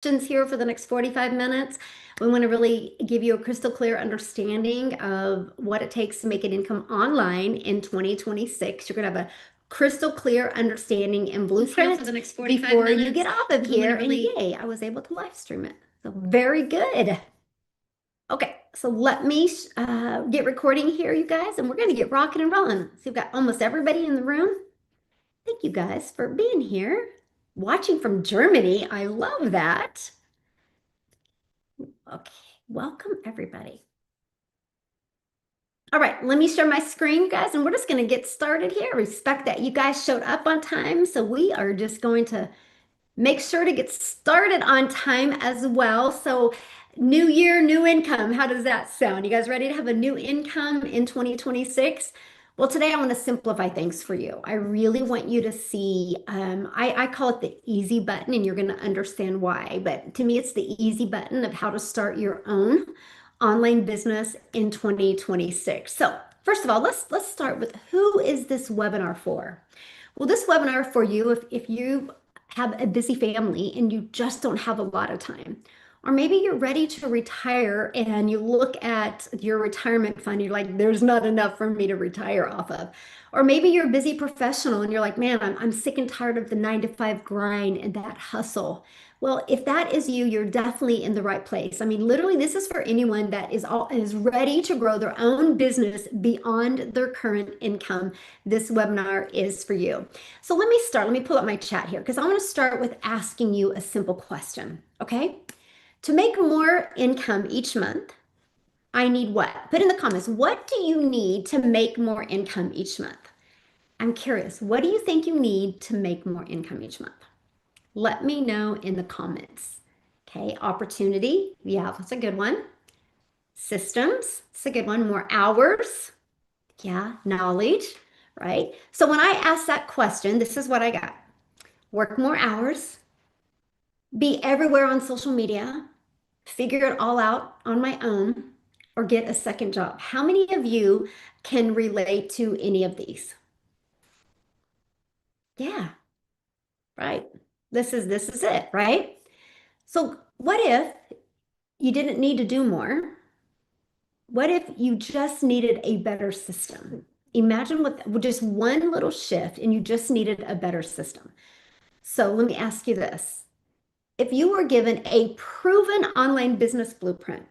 Here for the next 45 minutes. We want to really give you a crystal clear understanding of what it takes to make an income online in 2026. You're going to have a crystal clear understanding and blueprint For the next 45 before you minutes. get off of We want here. to And really yay, I was able to live stream it. So very good. Okay, so let me get recording here, you guys, and we're going to get rocking and rolling. So we've got almost everybody in the room. Thank you guys for being here, watching from Germany. I love that. Okay, welcome everybody. All right, let me share my screen, guys, and we're just going to get started here. Respect that you guys showed up on time, so we are just going to make sure to get started on time as well. So, new year, new income. How does that sound? You guys ready to have a new income in 2026? Well, today I want to simplify things for you. I really want you to see, I call it the easy button, and you're going to understand why. But to me, it's the easy button of how to start your own online business in 2026. So, first of all, let's start with who is this webinar for? Well, this webinar for you, if you have a busy family and you just don't have a lot of time, or maybe you're ready to retire and you look at your retirement fund, you're like, there's not enough for me to retire off of. Or maybe you're a busy professional and you're like, man, I'm sick and tired of the 9 to 5 grind and that hustle. Well, if that is you, you're definitely in the right place. I mean, literally, this is for anyone that is ready to grow their own business beyond their current income. This webinar is for you. So let me start. Let me pull up my chat here because I want to start with asking you a simple question. Okay? To make more income each month, I need what? Put in the comments, what do you need to make more income each month? I'm curious, what do you think you need to make more income each month? Let me know in the comments. Okay, opportunity. Yeah, that's a good one. Systems. That's a good one. More hours. Yeah, knowledge, right? So when I asked that question, this is what I got. Work more hours, be everywhere on social media, figure it all out on my own, or get a second job. How many of you can relate to any of these? Yeah, right. This is it, right? So what if you didn't need to do more? What if you just needed a better system? Imagine with just one little shift and you just needed a better system. So let me ask you this. If you were given a proven online business blueprint,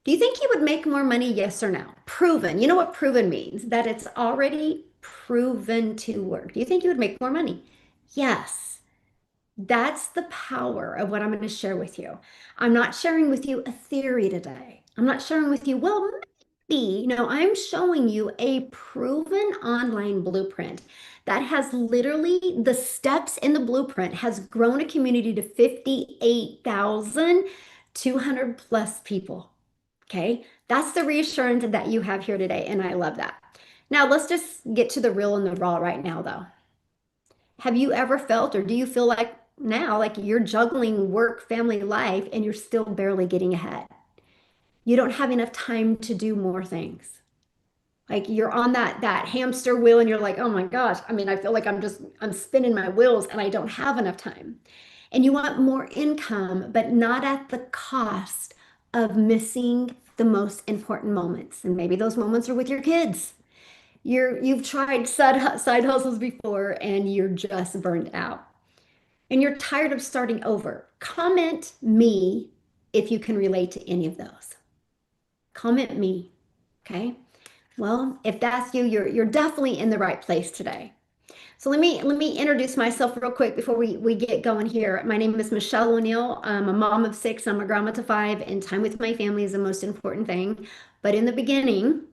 do you think you would make more money? Yes or no? Proven. You know what proven means? That it's already proven to work. Do you think you would make more money? Yes. That's the power of what I'm going to share with you. I'm not sharing with you a theory today. I'm not sharing with you, well, maybe. No, I'm showing you a proven online blueprint that has literally the steps in the blueprint has grown a community to 58,200 plus people. Okay, that's the reassurance that you have here today, and I love that. Now, let's just get to the real and the raw right now, though. Have you ever felt, or do you feel like now, like you're juggling work, family life, and you're still barely getting ahead? You don't have enough time to do more things. Like you're on that hamster wheel, and you're like, oh my gosh, I mean, I feel like I'm spinning my wheels, and I don't have enough time. And you want more income, but not at the cost of missing the most important moments. And maybe those moments are with your kids. You've tried side hustles before and you're just burned out. And you're tired of starting over. Comment me if you can relate to any of those. Comment me, okay? Well, if that's you, you're definitely in the right place today. So let me introduce myself real quick before we get going here. My name is Michelle O'Neill. I'm a mom of 6. I'm a grandma to 5, and time with my family is the most important thing. But in the beginning,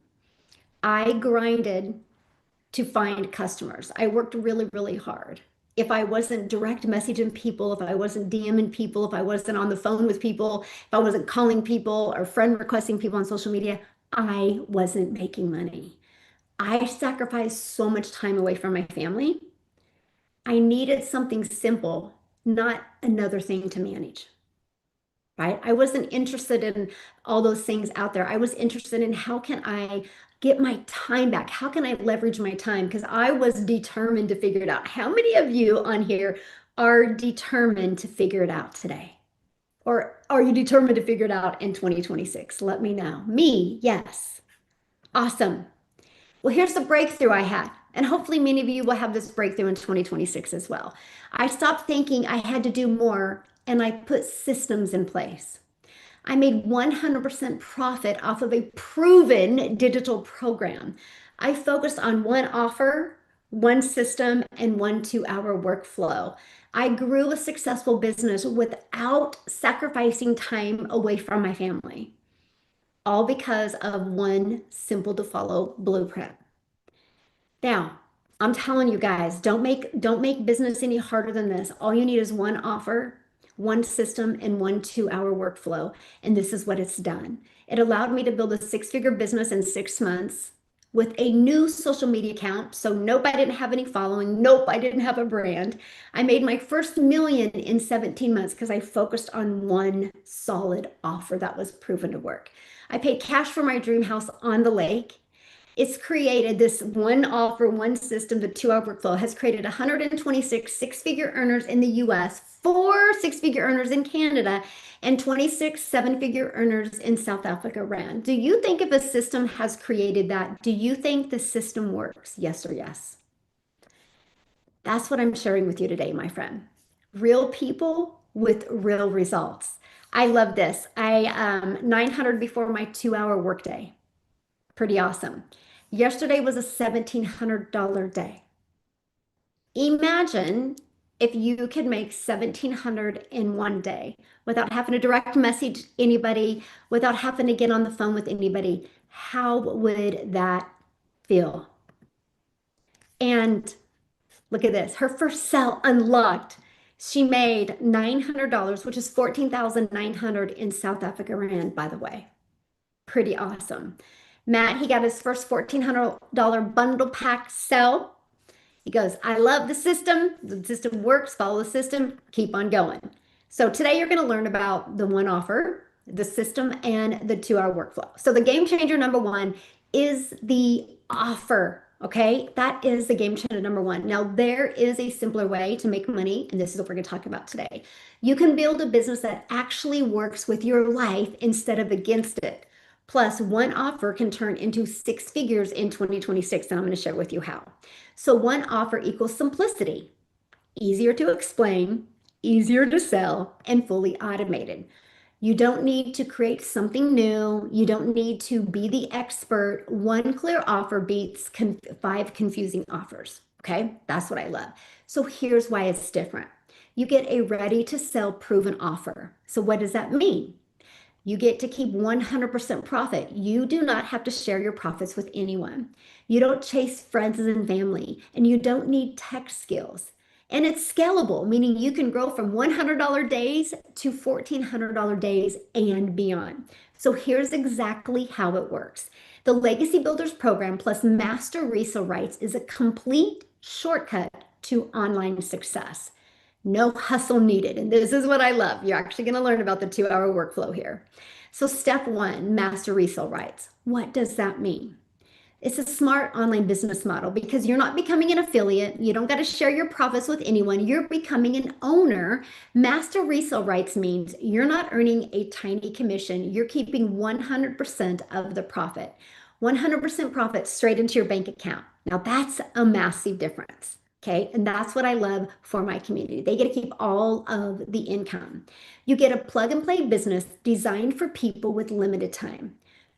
I grinded to find customers. I worked really, really hard. If I wasn't direct messaging people, if I wasn't DMing people, if I wasn't on the phone with people, if I wasn't calling people or friend requesting people on social media, I wasn't making money. I sacrificed so much time away from my family. I needed something simple, not another thing to manage, right? I wasn't interested in all those things out there. I was interested in how can I get my time back? How can I leverage my time? Because I was determined to figure it out. How many of you on here are determined to figure it out today? Or are you determined to figure it out in 2026? Let me know. Me, yes. Awesome. Well, here's the breakthrough I had. And hopefully, many of you will have this breakthrough in 2026 as well. I stopped thinking I had to do more and I put systems in place. I made 100% profit off of a proven digital program. I focused on one offer, one system, and one 2 hour workflow. I grew a successful business without sacrificing time away from my family, all because of one simple to follow blueprint. Now, I'm telling you guys, don't make business any harder than this. All you need is one offer, one system, and one 2 hour workflow. And this is what it's done. It allowed me to build a six-figure business in 6 months with a new social media account. So nope, I didn't have any following. Nope, I didn't have a brand. I made my first million in 17 months because I focused on one solid offer that was proven to work. I paid cash for my dream house on the lake. It's created this one offer, one system, the 2 hour workflow has created 126 six-figure earners in the US, four six-figure earners in Canada, and 26 seven-figure earners in South Africa ran. Do you think if a system has created that, do you think the system works? Yes or yes? That's what I'm sharing with you today, my friend. Real people with real results. I love this. I 900 before my 2 hour workday. Pretty awesome. Yesterday was a $1,700 day. Imagine if you could make 1,700 in one day without having to direct message anybody, without having to get on the phone with anybody. How would that feel? And look at this. Her first sale unlocked. She made $900, which is 14,900 in South Africa rand, by the way. Pretty awesome. Matt, he got his first $1,400 bundle pack sell. He goes, I love the system. The system works. Follow the system. Keep on going. So today you're going to learn about the one offer, the system, and the 2 hour workflow. So the game changer number one is the offer. Okay, that is the game changer number one. Now, there is a simpler way to make money, and this is what we're going to talk about today. You can build a business that actually works with your life instead of against it. Plus, one offer can turn into six figures in 2026, and I'm going to share with you how. So, one offer equals simplicity, easier to explain, easier to sell, and fully automated. You don't need to create something new. You don't need to be the expert. One clear offer beats five confusing offers. Okay, that's what I love. So, here's why it's different. You get a ready to sell proven offer. So, what does that mean? You get to keep 100% profit. You do not have to share your profits with anyone. You don't chase friends and family, and you don't need tech skills. And it's scalable, meaning you can grow from $100 days to $1,400 days and beyond. So here's exactly how it works. The Legacy Builders program plus master resale rights is a complete shortcut to online success. No hustle needed. And this is what I love. You're actually going to learn about the 2 hour workflow here. So step one, master resale rights. What does that mean? It's a smart online business model because you're not becoming an affiliate. You don't got to share your profits with anyone. You're becoming an owner. Master resale rights means you're not earning a tiny commission. You're keeping 100% of the profit. 100% profit straight into your bank account. Now that's a massive difference. Okay, and that's what I love for my community. They get to keep all of the income. You get a plug and play business designed for people with limited time.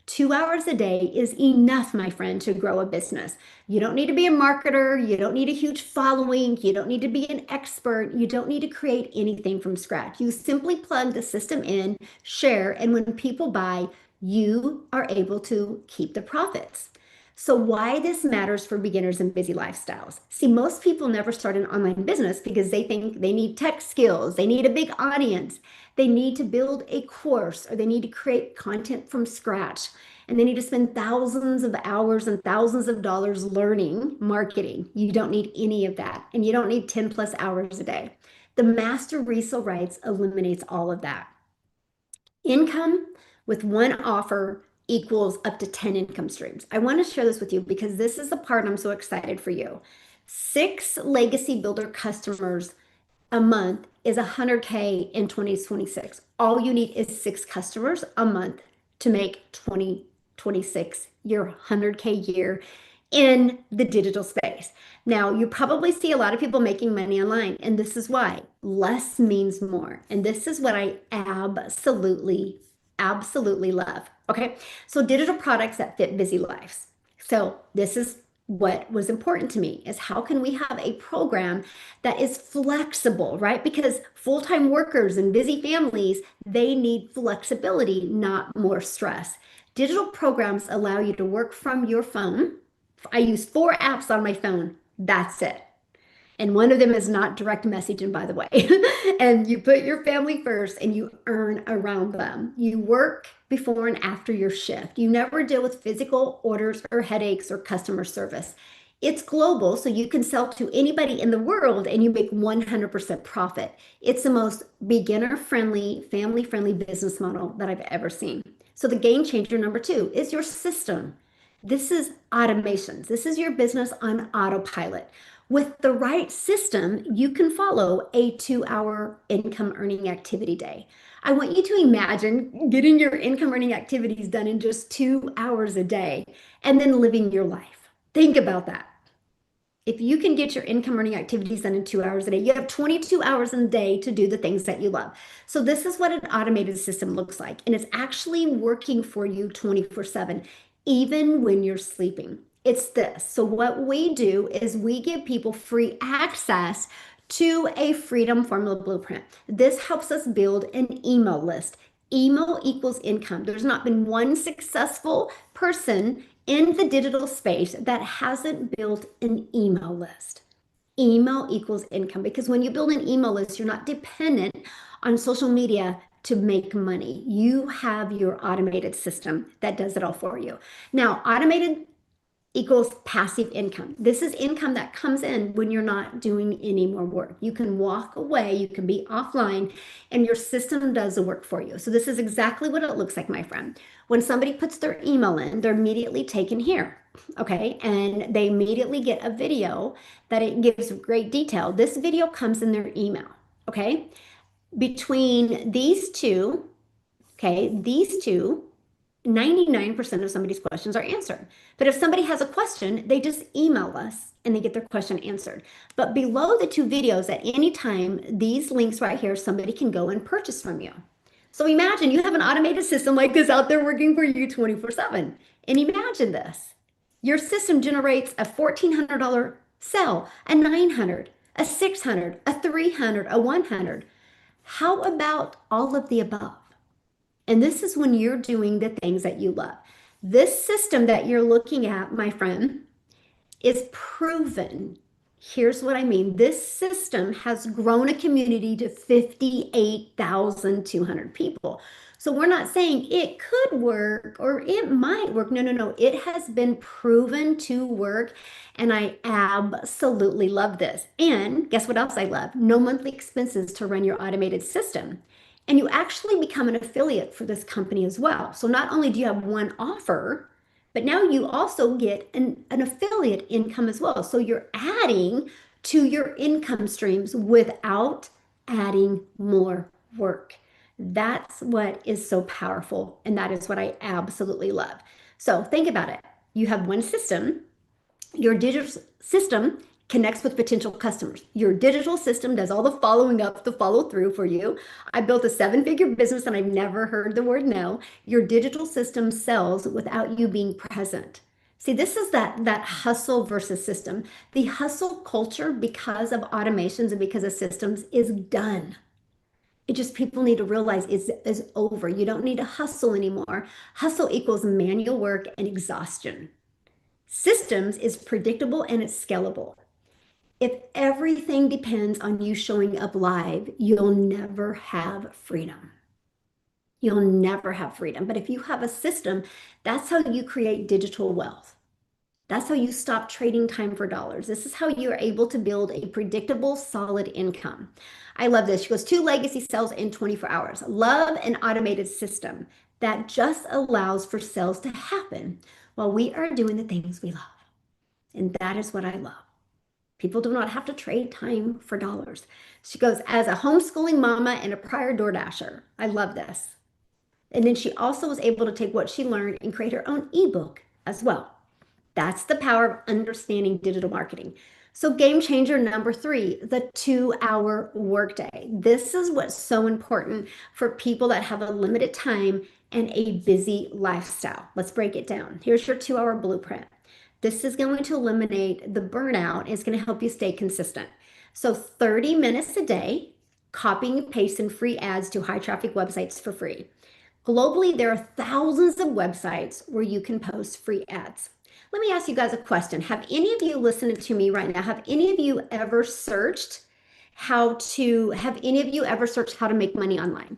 2 hours a day is enough, my friend, to grow a business. You don't need to be a marketer. You don't need a huge following. You don't need to be an expert. You don't need to create anything from scratch. You simply plug the system in, share, and when people buy, you are able to keep the profits. So why this matters for beginners and busy lifestyles. See, most people never start an online business because they think they need tech skills, they need a big audience, they need to build a course, or they need to create content from scratch, and they need to spend thousands of hours and thousands of dollars learning marketing. You don't need any of that, and you don't need 10 plus hours a day. The master resale rights eliminates all of that. Income with one offer equals up to 10 income streams. I want to share this with you because this is the part I'm so excited for you. 6 legacy builder customers a month is 100K in 2026. All you need is 6 customers a month to make 2026 your 100K year in the digital space. Now, you probably see a lot of people making money online, and this is why less means more. And this is what I absolutely love. Okay. So digital products that fit busy lives. So this is what was important to me is how can we have a program that is flexible, right? Because full-time workers and busy families, they need flexibility, not more stress. Digital programs allow you to work from your phone. I use 4 apps on my phone. That's it. And one of them is not direct messaging, by the way. And you put your family first and you earn around them. You work before and after your shift. You never deal with physical orders or headaches or customer service. It's global, so you can sell to anybody in the world and you make 100% profit. It's the most beginner-friendly, family-friendly business model that I've ever seen. So the game changer number 2 is your system. This is automations. This is your business on autopilot. With the right system, you can follow a 2-hour income earning activity day. I want you to imagine getting your income earning activities done in just 2 hours a day and then living your life. Think about that. If you can get your income earning activities done in 2 hours a day, you have 22 hours in a day to do the things that you love. So this is what an automated system looks like. And it's actually working for you 24/7, even when you're sleeping. It's this. So what we do is we give people free access to a freedom formula blueprint. This helps us build an email list. Email equals income. There's not been one successful person in the digital space that hasn't built an email list. Email equals income because when you build an email list, you're not dependent on social media to make money. You have your automated system that does it all for you. Now, automated equals passive income. This is income that comes in when you're not doing any more work. You can walk away, you can be offline, and your system does the work for you. So this is exactly what it looks like, my friend. When somebody puts their email in, they're immediately taken here, okay? And they immediately get a video that it gives great detail. This video comes in their email, okay? Between these two, okay, 99% of somebody's questions are answered. But if somebody has a question, they just email us and they get their question answered. But below the 2 videos at any time, these links right here, somebody can go and purchase from you. So imagine you have an automated system like this out there working for you 24/7. And imagine this. Your system generates a $1,400 sale, a $900, a $600, a $300, a $100. How about all of the above? And this is when you're doing the things that you love. This system that you're looking at, my friend, is proven. Here's what I mean. This system has grown a community to 58,200 people. So we're not saying it could work or it might work. No, no, no. It has been proven to work. And I absolutely love this. And guess what else I love? No monthly expenses to run your automated system. And you actually become an affiliate for this company as well. So not only do you have one offer, but now you also get an affiliate income as well. So you're adding to your income streams without adding more work. That's what is so powerful. And that is what I absolutely love. So think about it. You have one system. Your digital system connects with potential customers. Your digital system does all the following up, the follow through for you. I built a 7-figure business and I've never heard the word no. Your digital system sells without you being present. See, this is that hustle versus system. The hustle culture, because of automations and because of systems, is done. It just people need to realize is over. You don't need to hustle anymore. Hustle equals manual work and exhaustion. Systems is predictable and it's scalable. If everything depends on you showing up live, you'll never have freedom. You'll never have freedom. But if you have a system, that's how you create digital wealth. That's how you stop trading time for dollars. This is how you are able to build a predictable, solid income. I love this. She goes, 2 legacy sales in 24 hours. Love an automated system that just allows for sales to happen while we are doing the things we love. And that is what I love. People do not have to trade time for dollars. She goes, as a homeschooling mama and a prior DoorDasher, I love this. And then she also was able to take what she learned and create her own ebook as well. That's the power of understanding digital marketing. So, game changer number three, the 2 hour workday. This is what's so important for people that have a limited time and a busy lifestyle. Let's break it down. Here's your 2 hour blueprint. This is going to eliminate the burnout. It's going to help you stay consistent. So, 30 minutes a day, copying and pasting free ads to high traffic websites for free. Globally, there are thousands of websites where you can post free ads. Let me ask you guys a question. Have any of you listening to me right now, have any of you ever searched have any of you ever searched how to make money online?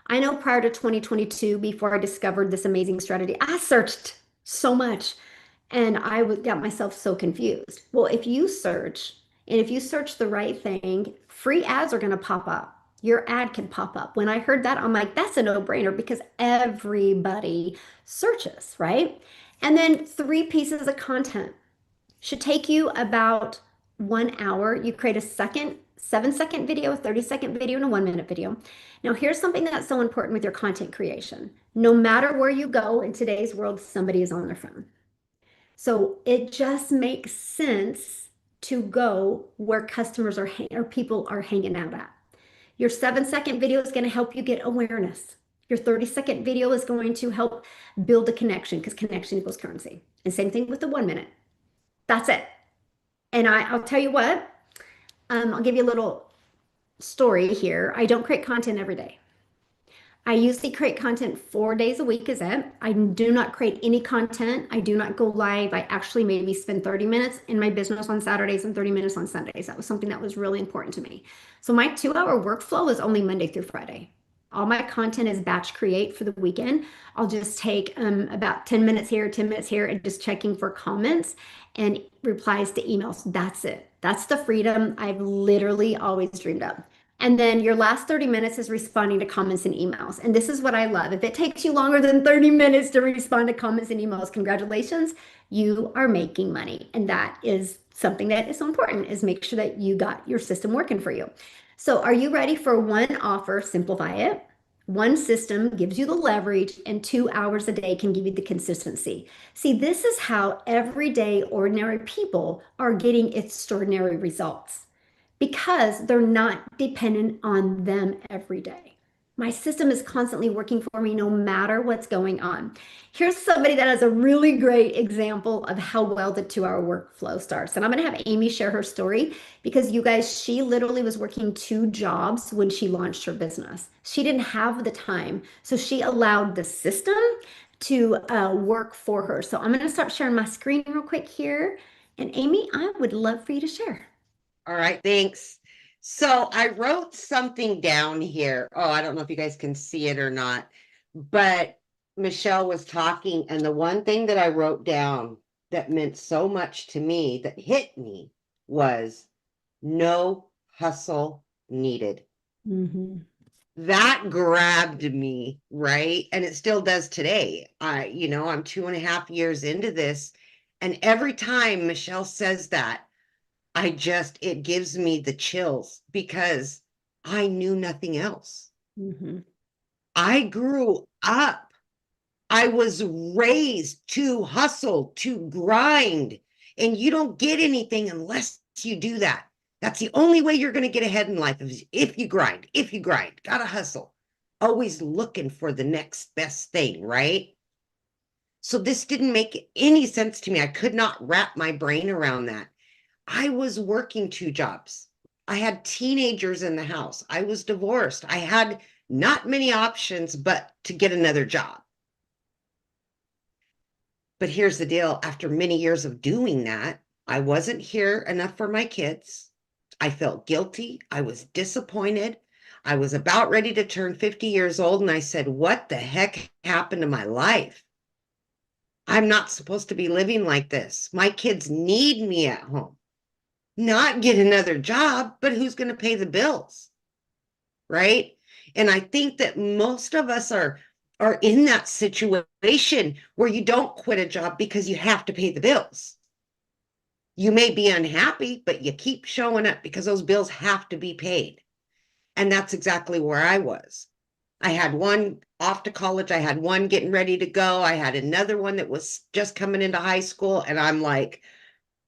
I know prior to 2022, before I discovered this amazing strategy, I searched so much and got myself so confused. Well, if you search and if you search the right thing, free ads are going to pop up. Your ad can pop up. When I heard that, I'm like, that's a no-brainer because everybody searches, right? And then 3 pieces of content should take you about 1 hour. You create a 7-second video, a 30-second video, and a 1-minute video. Now, here's something that's so important with your content creation. No matter where you go in today's world, somebody is on their phone. So it just makes sense to go where customers or people are hanging out at. Your 7-second video is going to help you get awareness. Your 30-second video is going to help build a connection because connection equals currency. And same thing with the 1 minute. That's it. And I'll tell you what, I'll give you a little story here. I don't create content every day. I usually create content 4 days a week is it. I do not create any content. I do not go live. I actually maybe spend 30 minutes in my business on Saturdays and 30 minutes on Sundays. That was something that was really important to me. So my 2 hour workflow is only Monday through Friday. All my content is batch create for the weekend. I'll just take about 10 minutes here, 10 minutes here, and just checking for comments and replies to emails. That's it. That's the freedom I've literally always dreamed of. And then your last 30 minutes is responding to comments and emails. And this is what I love. If it takes you longer than 30 minutes to respond to comments and emails, congratulations, you are making money. And that is something that is so important, is make sure that you got your system working for you. So are you ready for one offer? Simplify it. One system gives you the leverage, and 2 hours a day can give you the consistency. See, this is how everyday ordinary people are getting extraordinary results because they're not dependent on them every day. My system is constantly working for me no matter what's going on. Here's somebody that has a really great example of how well the 2 hour workflow starts. And I'm going to have Amy share her story because you guys, she literally was working 2 jobs when she launched her business. She didn't have the time. So she allowed the system to work for her. So I'm going to start sharing my screen real quick here. And Amy, I would love for you to share. All right, thanks. So I wrote something down here. Oh, I don't know if you guys can see it or not, but Michelle was talking, and the one thing that I wrote down that meant so much to me, that hit me, was no hustle needed. Mm-hmm. That grabbed me, right? And it still does today. I'm 2.5 years into this, and every time Michelle says that, it gives me the chills because I knew nothing else. Mm-hmm. I grew up. I was raised to hustle, to grind, and you don't get anything unless you do that. That's the only way you're going to get ahead in life is if you grind, gotta hustle, always looking for the next best thing, right? So this didn't make any sense to me. I could not wrap my brain around that. I was working 2 jobs. I had teenagers in the house. I was divorced. I had not many options but to get another job. But here's the deal. After many years of doing that, I wasn't here enough for my kids. I felt guilty. I was disappointed. I was about ready to turn 50 years old, and I said, what the heck happened to my life? I'm not supposed to be living like this. My kids need me at home. Not get another job, but who's going to pay the bills? Right? And I think that most of us are in that situation where you don't quit a job because you have to pay the bills. You may be unhappy, but you keep showing up because those bills have to be paid. And that's exactly where I was. I had one off to college. I had one getting ready to go. I had another one that was just coming into high school. And I'm like,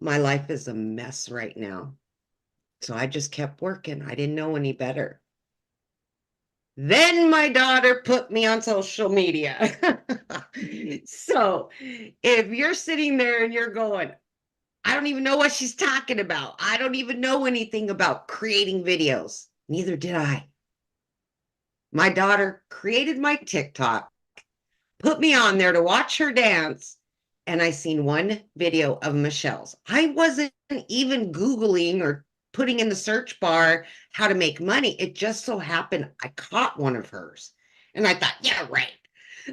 my life is a mess right now. So I just kept working. I didn't know any better. Then my daughter put me on social media. So if you're sitting there and you're going, I don't even know what she's talking about. I don't even know anything about creating videos. Neither did I. My daughter created my TikTok, put me on there to watch her dance, and I seen one video of Michelle's. I wasn't even Googling or putting in the search bar how to make money. It just so happened I caught one of hers. And I thought, yeah, right.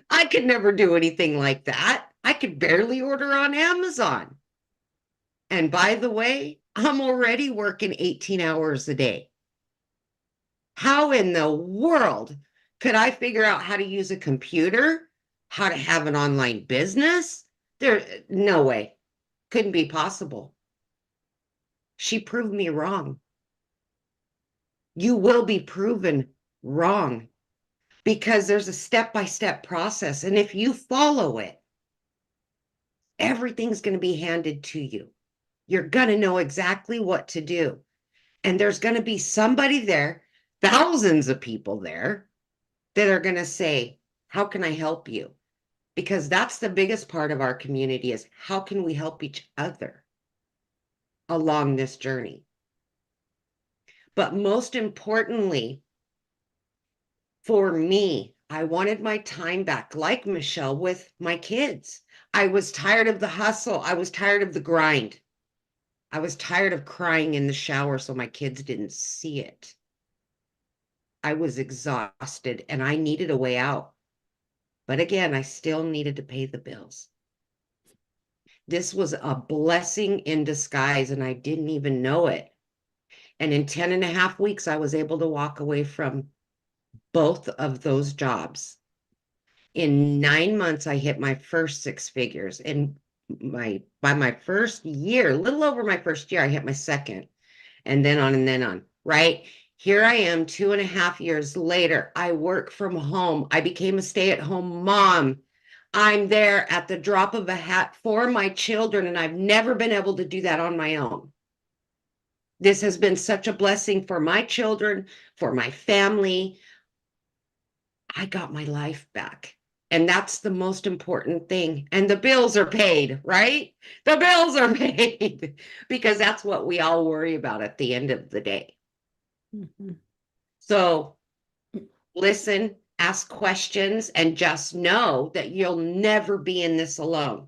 I could never do anything like that. I could barely order on Amazon. And by the way, I'm already working 18 hours a day. How in the world could I figure out how to use a computer, how to have an online business? No way. Couldn't be possible. She proved me wrong. You will be proven wrong because there's a step-by-step process. And if you follow it, everything's going to be handed to you. You're going to know exactly what to do. And there's going to be somebody there, thousands of people there, that are going to say, how can I help you? Because that's the biggest part of our community is how can we help each other along this journey? But most importantly, for me, I wanted my time back, like Michelle, with my kids. I was tired of the hustle. I was tired of the grind. I was tired of crying in the shower so my kids didn't see it. I was exhausted and I needed a way out. But again, I still needed to pay the bills. This was a blessing in disguise, and I didn't even know it. And in 10 and a half weeks, I was able to walk away from both of those jobs. In 9 months, I hit my first six figures. And by my first year, a little over my first year, I hit my second, and then on, right? Here I am 2.5 years later. I work from home. I became a stay-at-home mom. I'm there at the drop of a hat for my children, and I've never been able to do that on my own. This has been such a blessing for my children, for my family. I got my life back. And that's the most important thing. And the bills are paid, right? The bills are paid because that's what we all worry about at the end of the day. Mhm. So listen, ask questions, and just know that you'll never be in this alone.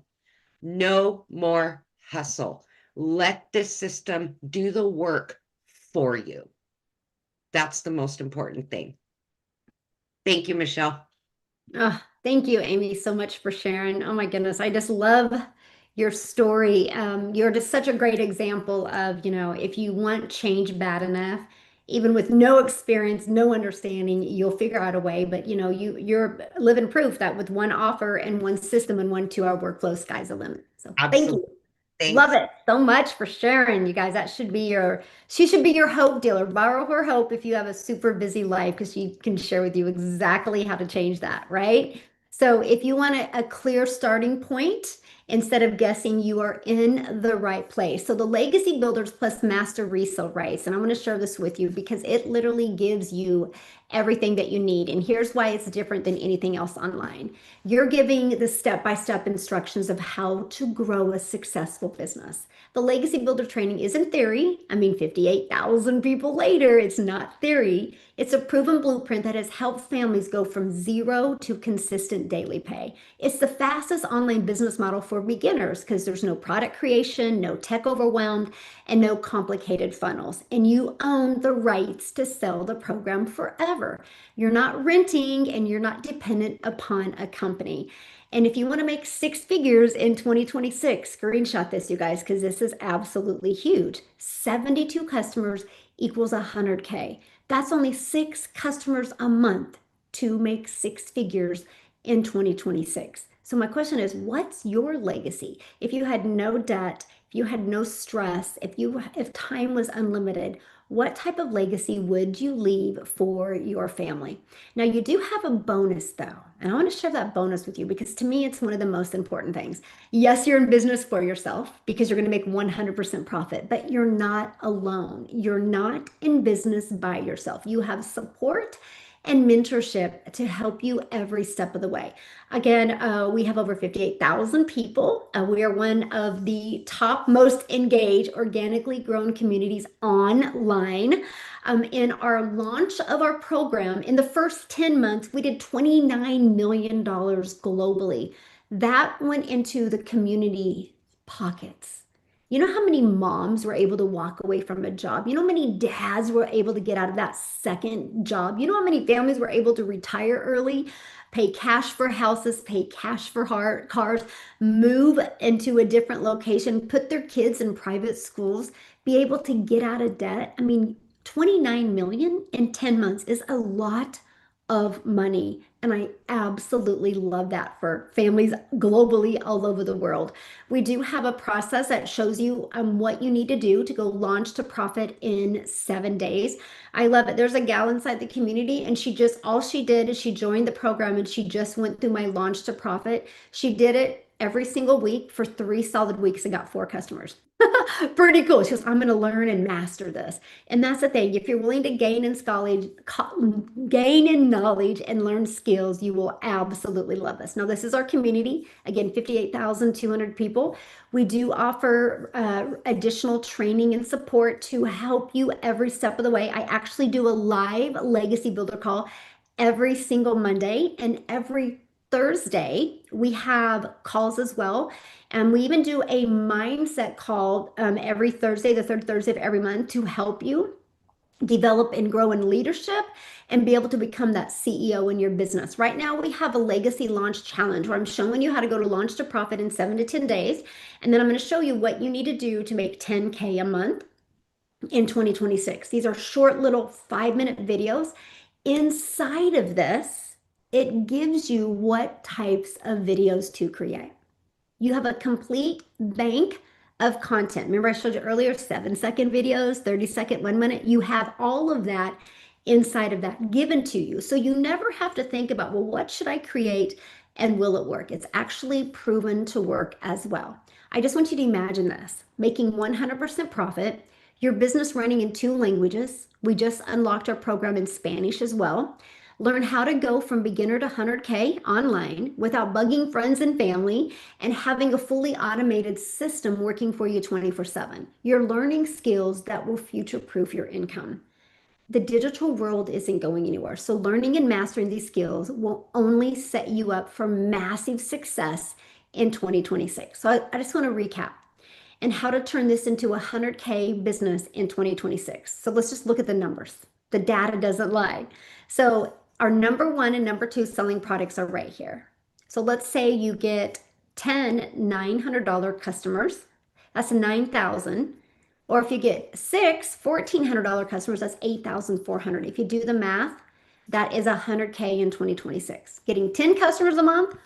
No more hustle. Let this system do the work for you. That's the most important thing. Thank you, Michelle. Oh, thank you, Amy, so much for sharing. Oh my goodness, I just love your story. You're just such a great example of, if you want change bad enough, even with no experience, no understanding, you'll figure out a way. But you're living proof that with one offer and one system and one 2 hour workflow, sky's the limit. So thank Absolutely. you. Love Thanks. it so much for sharing, you guys. She should be your hope dealer. Borrow her hope if you have a super busy life because she can share with you exactly how to change that, right? So if you want a clear starting point, instead of guessing, you are in the right place. So the Legacy Builders plus Master Resale Rights, and I want to share this with you because it literally gives you everything that you need. And here's why it's different than anything else online. You're giving the step-by-step instructions of how to grow a successful business. The Legacy Builder training isn't theory. I mean, 58,000 people later, it's not theory. It's a proven blueprint that has helped families go from zero to consistent daily pay. It's the fastest online business model for beginners because there's no product creation, no tech overwhelmed, and no complicated funnels. And you own the rights to sell the program forever. You're not renting and you're not dependent upon a company. And if you want to make six figures in 2026, screenshot this, you guys, because this is absolutely huge. 72 customers equals 100K. That's only six customers a month to make six figures in 2026. So my question is, what's your legacy? If you had no debt, if you had no stress, if time was unlimited, what type of legacy would you leave for your family? Now you do have a bonus though, and I want to share that bonus with you because to me it's one of the most important things. Yes, you're in business for yourself because you're going to make 100% profit, but you're not alone. You're not in business by yourself. You have support and mentorship to help you every step of the way. Again, we have over 58,000 people. We are one of the top most engaged organically grown communities online. In our launch of our program, in the first 10 months, we did $29 million globally. That went into the community pockets. You know how many moms were able to walk away from a job? You know how many dads were able to get out of that second job? You know how many families were able to retire early, pay cash for houses, pay cash for cars, move into a different location, put their kids in private schools, be able to get out of debt? I mean, 29 million in 10 months is a lot of money. And I absolutely love that for families globally all over the world. We do have a process that shows you what you need to do to go launch to profit in 7 days. I love it. There's a gal inside the community, and all she did is she joined the program and she just went through my launch to profit. She did it every single week for 3 solid weeks and got 4 customers. Pretty cool. She goes, I'm going to learn and master this. And that's the thing. If you're willing to gain in knowledge and learn skills, you will absolutely love this. Now, this is our community. Again, 58,200 people. We do offer additional training and support to help you every step of the way. I actually do a live legacy builder call every single Monday, and every Thursday we have calls as well. And we even do a mindset call every Thursday, the third Thursday of every month, to help you develop and grow in leadership and be able to become that CEO in your business. Right now, we have a legacy launch challenge where I'm showing you how to go to launch to profit in 7 to 10 days. And then I'm going to show you what you need to do to make 10K a month in 2026. These are short little 5-minute videos. Inside of this, it gives you what types of videos to create. You have a complete bank of content. Remember I showed you earlier, 7-second videos, 30-second, 1 minute. You have all of that inside of that given to you. So you never have to think about, well, what should I create and will it work? It's actually proven to work as well. I just want you to imagine this, making 100% profit, your business running in 2 languages. We just unlocked our program in Spanish as well. Learn how to go from beginner to 100K online without bugging friends and family and having a fully automated system working for you 24/7. You're learning skills that will future-proof your income. The digital world isn't going anywhere. So learning and mastering these skills will only set you up for massive success in 2026. So I just want to recap and how to turn this into a 100K business in 2026. So let's just look at the numbers. The data doesn't lie. So our number one and number two selling products are right here. So let's say you get 10 $900 customers, that's 9,000. Or if you get 6 $1,400 customers, that's 8,400. If you do the math, that is 100K in 2026. Getting 10 customers a month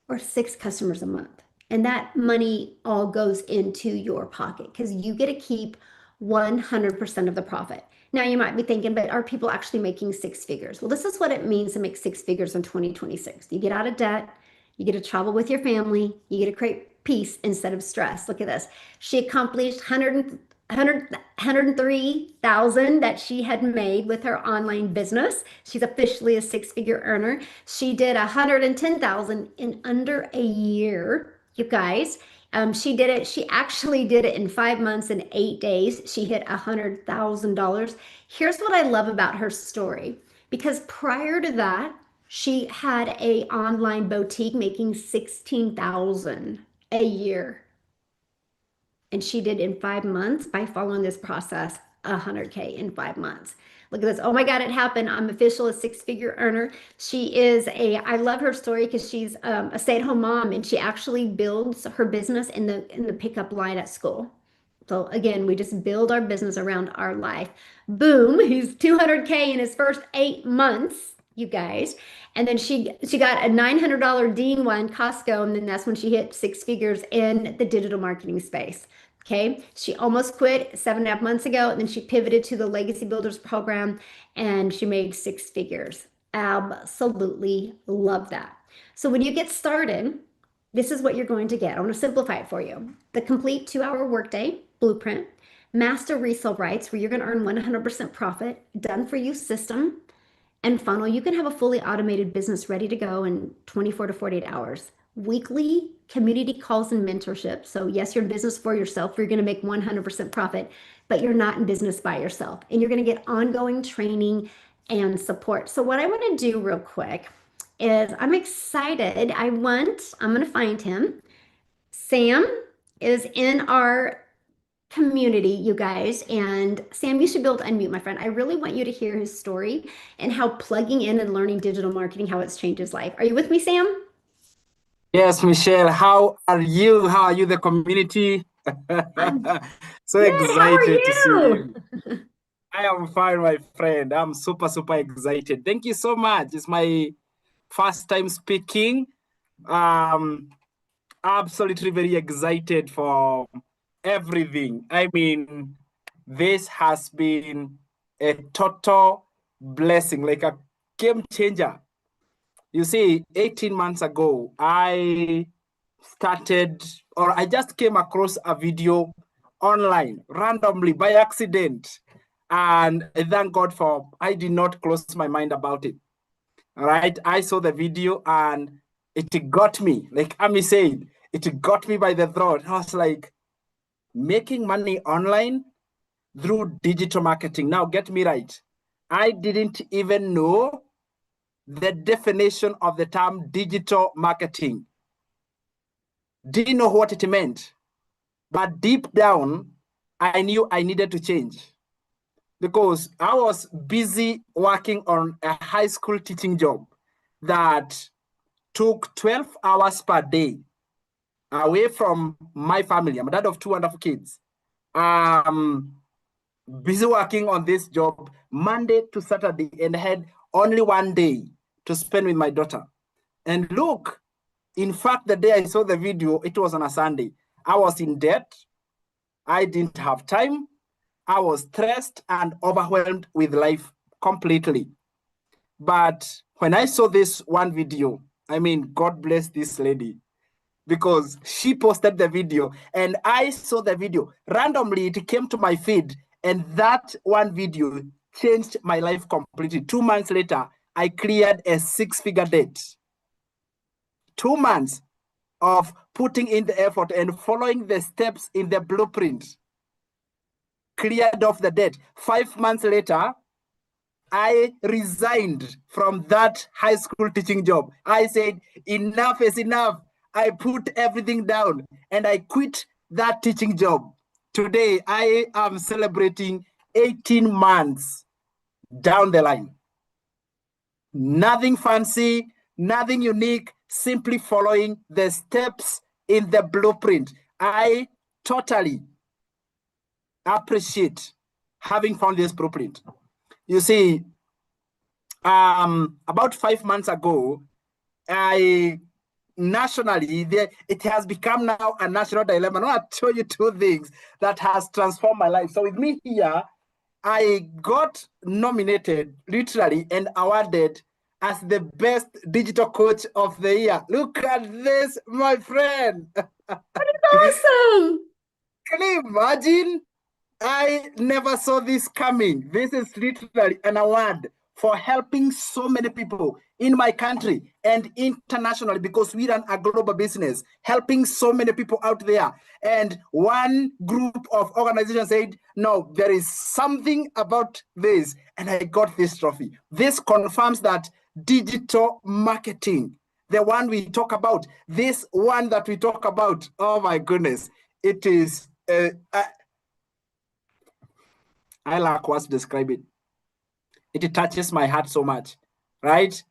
or 6 customers a month. And that money all goes into your pocket because you get to keep 100% of the profit. Now you might be thinking, but are people actually making 6 figures? Well, this is what it means to make 6 figures in 2026. You get out of debt, you get to travel with your family, you get to create peace instead of stress. Look at this. She accomplished 103,000 that she had made with her online business. She's officially a 6-figure earner. She did 110,000 in under a year, you guys. She did it. She actually did it in 5 months and 8 days. She hit $100,000. Here's what I love about her story, because prior to that, she had a online boutique making 16,000 a year. And she did in 5 months by following this process 100K in 5 months. Look at this. Oh my God, it happened. I'm official a 6-figure earner. I love her story because she's a stay-at-home mom and she actually builds her business in the pickup line at school. So again, we just build our business around our life. Boom, he's 200K in his first 8 months. you guys. And then she got a $900 Dean one, Costco, and then that's when she hit six figures in the digital marketing space. Okay. She almost quit 7.5 months ago, and then she pivoted to the Legacy Builders program and she made six figures. Absolutely love that. So when you get started, this is what you're going to get. I want to simplify it for you. The complete 2-hour workday blueprint, master resale rights, where you're going to earn 100% profit, done for you system, and funnel. You can have a fully automated business ready to go in 24 to 48 hours. Weekly community calls and mentorship. So, yes, you're in business for yourself. You're going to make 100% profit, but you're not in business by yourself. And you're going to get ongoing training and support. So, what I want to do real quick is I'm excited. I'm going to find him. Sam is in our community, you guys. And Sam, you should be able to unmute, my friend. I really want you to hear his story and how plugging in and learning digital marketing, how it's changed his life. Are you with me, Sam? Yes, Michelle, how are you? How are you, the community? I'm So good. How are excited to see you? you. I am fine, my friend. I'm super, super excited. Thank you so much. It's my first time speaking. Um, Absolutely very excited for everything. I mean, this has been a total blessing, like a game changer. You see, 18 months ago, I started, or I just came across a video online randomly by accident. And I thank God for I did not close my mind about it. All right. I saw the video and it got me, like Ami said, it got me by the throat. I was like, making money online through digital marketing. Now, get me right. I didn't even know the definition of the term digital marketing. Didn't know what it meant. But deep down, I knew I needed to change because I was busy working on a high school teaching job that took 12 hours per day away from my family. I'm a dad of two wonderful kids. Busy working on this job Monday to Saturday and had only one day to spend with my daughter. And look, in fact, the day I saw the video, it was on a Sunday. I was in debt. I didn't have time. I was stressed and overwhelmed with life completely. But when I saw this one video, I mean, God bless this lady because she posted the video and I saw the video. Randomly, it came to my feed, and that one video changed my life completely. 2 months later, I cleared a six-figure debt. 2 months of putting in the effort and following the steps in the blueprint cleared off the debt. 5 months later, I resigned from that high school teaching job. I said, enough is enough. I put everything down and I quit that teaching job. Today, I am celebrating 18 months down the line. Nothing fancy, nothing unique, simply following the steps in the blueprint. I totally appreciate having found this blueprint. You see, about 5 months ago, nationally, it has become now a national dilemma. I want to show you two things that has transformed my life. So with me here, I got nominated, literally, and awarded as the best digital coach of the year. Look at this, my friend. Awesome. Can you imagine? I never saw this coming. This is literally an award for helping so many people in my country and internationally because we run a global business, helping so many people out there. And one group of organizations said, no, there is something about this. And I got this trophy. This confirms that digital marketing, the one we talk about, this one that we talk about, oh my goodness, it is... I lack words to describe it. It touches my heart so much, right?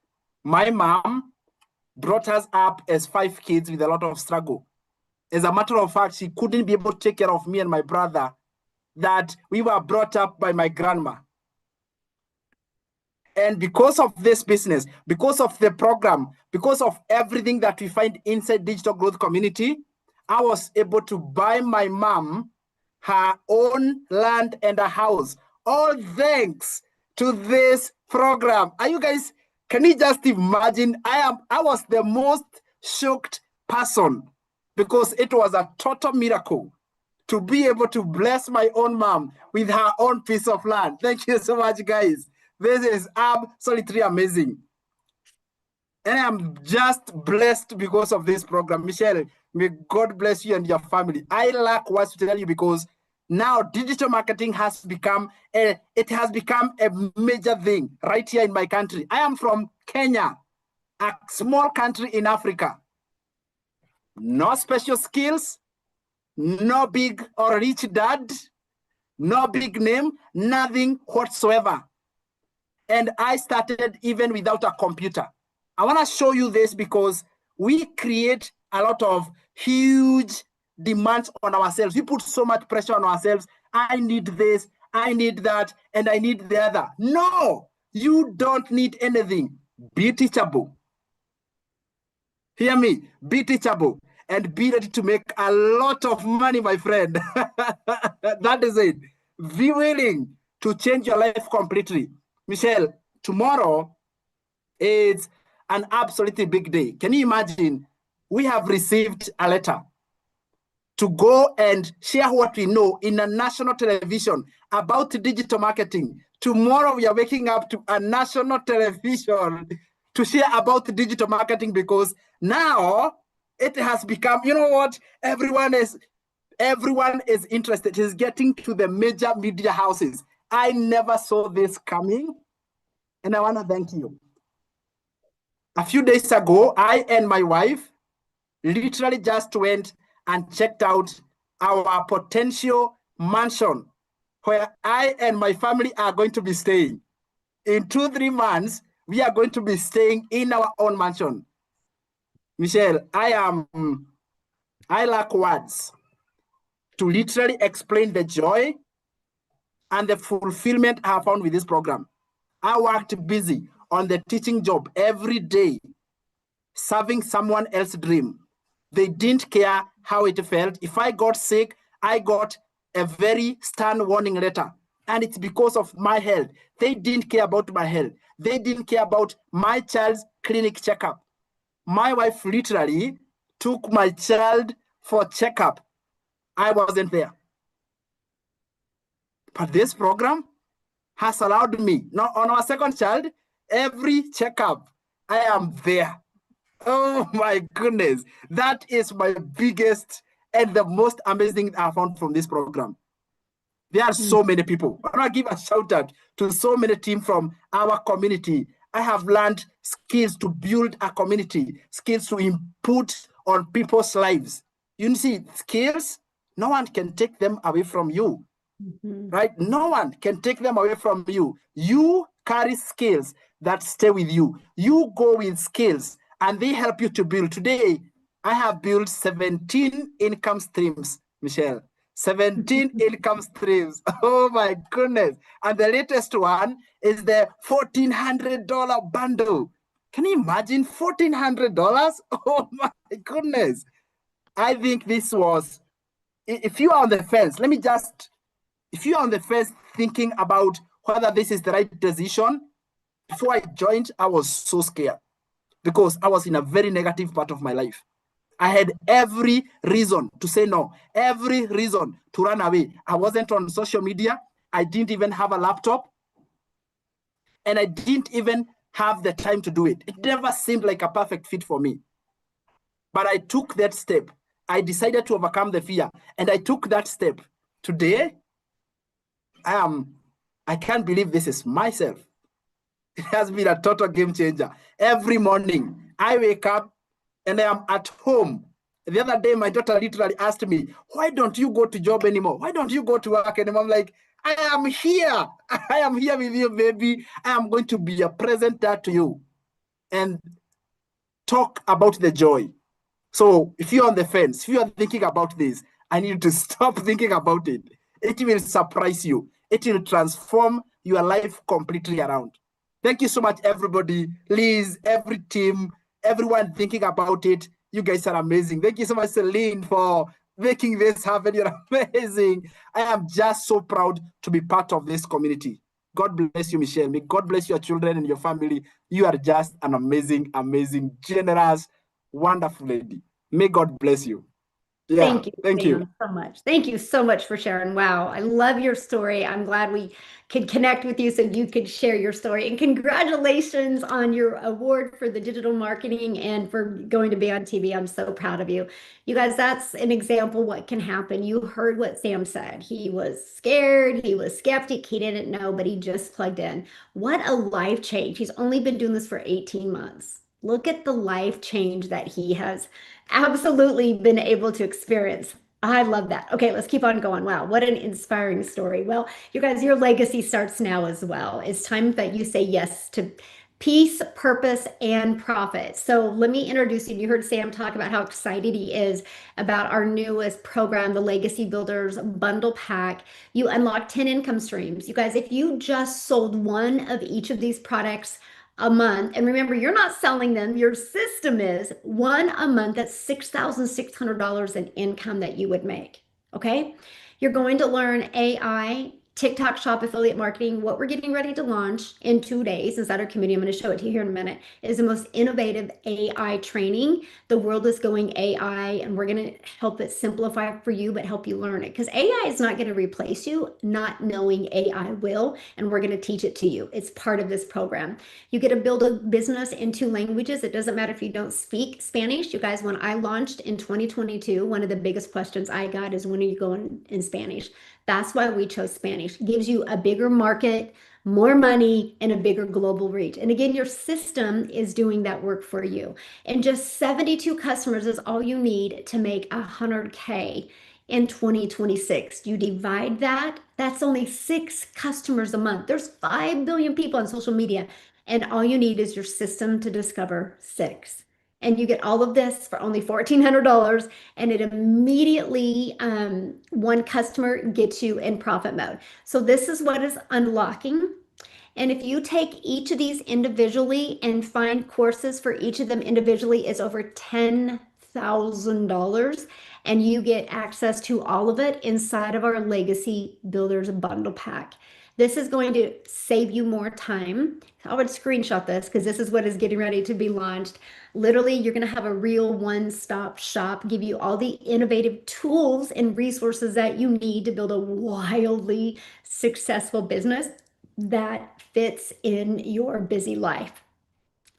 My mom brought us up as 5 kids with a lot of struggle. As a matter of fact, she couldn't be able to take care of me and my brother, that we were brought up by my grandma. And because of this business, because of the program, because of everything that we find inside Digital Growth Community, I was able to buy my mom her own land and a house, all thanks to this program. Are you guys, can you just imagine? I was the most shocked person because it was a total miracle to be able to bless my own mom with her own piece of land. Thank you so much, guys. This is absolutely amazing. And I'm just blessed because of this program. Michelle, may God bless you and your family. I lack words to tell you because now digital marketing has become a major thing right here in my country. I am from Kenya, a small country in Africa. No special skills, no big or rich dad, no big name, nothing whatsoever. And I started even without a computer. I want to show you this because we create a lot of huge demands on ourselves. We put so much pressure on ourselves. I need this, I need that, and I need the other. No, you don't need anything. Be teachable. Hear me, be teachable and be ready to make a lot of money, my friend. That is it. Be willing to change your life completely. Michelle, tomorrow is an absolutely big day. Can you imagine? We have received a letter to go and share what we know in a national television about digital marketing. Tomorrow we are waking up to a national television to share about digital marketing because now it has become, you know what, everyone is interested. It's getting to the major media houses. I never saw this coming, and I want to thank you. A few days ago, I and my wife literally just went and checked out our potential mansion where I and my family are going to be staying. In 2-3 months, we are going to be staying in our own mansion. Michelle, I lack words to literally explain the joy and the fulfillment I have found with this program. I worked busy on the teaching job every day, serving someone else's dream. They didn't care how it felt. If I got sick, I got a very stern warning letter. And it's because of my health. They didn't care about my health. They didn't care about my child's clinic checkup. My wife literally took my child for checkup. I wasn't there. But this program has allowed me, now on our second child, every checkup, I am there. Oh my goodness. That is my biggest and the most amazing thing I found from this program. There are so many people. I want to give a shout out to so many teams from our community. I have learned skills to build a community, skills to input on people's lives. You see, skills, no one can take them away from you, right? No one can take them away from you. You carry skills that stay with you. You go with skills and they help you to build. Today, I have built 17 income streams, Michelle. 17 income streams. Oh my goodness. And the latest one is the $1,400 bundle. Can you imagine $1,400? Oh my goodness. I think this was, if you are on the fence, if you are on the fence thinking about whether this is the right decision, before I joined, I was so scared because I was in a very negative part of my life. I had every reason to say no, every reason to run away. I wasn't on social media. I didn't even have a laptop. And I didn't even have the time to do it. It never seemed like a perfect fit for me. But I took that step. I decided to overcome the fear. And I took that step. Today, I can't believe this is myself. It has been a total game changer. Every morning, I wake up and I am at home. The other day, my daughter literally asked me, why don't you go to job anymore? Why don't you go to work anymore? I'm like, I am here. I am here with you, baby. I am going to be a present dad to you and talk about the joy. So if you're on the fence, if you are thinking about this, I need you to stop thinking about it. It will surprise you. It will transform your life completely around. Thank you so much, everybody. Liz, every team, everyone thinking about it. You guys are amazing. Thank you so much, Celine, for making this happen. You're amazing. I am just so proud to be part of this community. God bless you, Michelle. May God bless your children and your family. You are just an amazing, amazing, generous, wonderful lady. May God bless you. Yeah, Thank you, thank you. Sam, so much. Thank you so much for sharing. Wow, I love your story. I'm glad we could connect with you so you could share your story. And congratulations on your award for the digital marketing and for going to be on TV. I'm so proud of you. You guys, that's an example what can happen. You heard what Sam said. He was scared, he was skeptic, he didn't know, but he just plugged in. What a life change. He's only been doing this for 18 months. Look at the life change that he has absolutely been able to experience. I love that. Okay, let's keep on going. Wow, what an inspiring story. Well, you guys, your legacy starts now as well. It's time that you say yes to peace, purpose, and profit. So let me introduce you. You heard Sam talk about how excited he is about our newest program, the Legacy Builders Bundle Pack. You unlock 10 income streams. You guys, if you just sold one of each of these products a month. And remember, you're not selling them, your system is one a month. That's $6,600 in income that you would make. Okay. You're going to learn AI, TikTok shop affiliate marketing. What we're getting ready to launch in 2 days inside our community, I'm going to show it to you here in a minute, is the most innovative AI training. The world is going AI, and we're going to help it simplify for you, but help you learn it. Because AI is not going to replace you, not knowing AI will, and we're going to teach it to you. It's part of this program. You get to build a business in 2 languages. It doesn't matter if you don't speak Spanish. You guys, when I launched in 2022, one of the biggest questions I got is, when are you going in Spanish? That's why we chose Spanish. It gives you a bigger market, more money, and a bigger global reach. And again, your system is doing that work for you. And just 72 customers is all you need to make 100K in 2026. You divide that, that's only 6 customers a month. There's 5 billion people on social media, and all you need is your system to discover 6. And you get all of this for only $1,400, and it immediately, one customer gets you in profit mode. So this is what is unlocking. And if you take each of these individually and find courses for each of them individually, is over $10,000, and you get access to all of it inside of our Legacy Builders Bundle Pack. This is going to save you more time. I would screenshot this because this is what is getting ready to be launched. Literally, you're going to have a real one-stop shop, give you all the innovative tools and resources that you need to build a wildly successful business that fits in your busy life.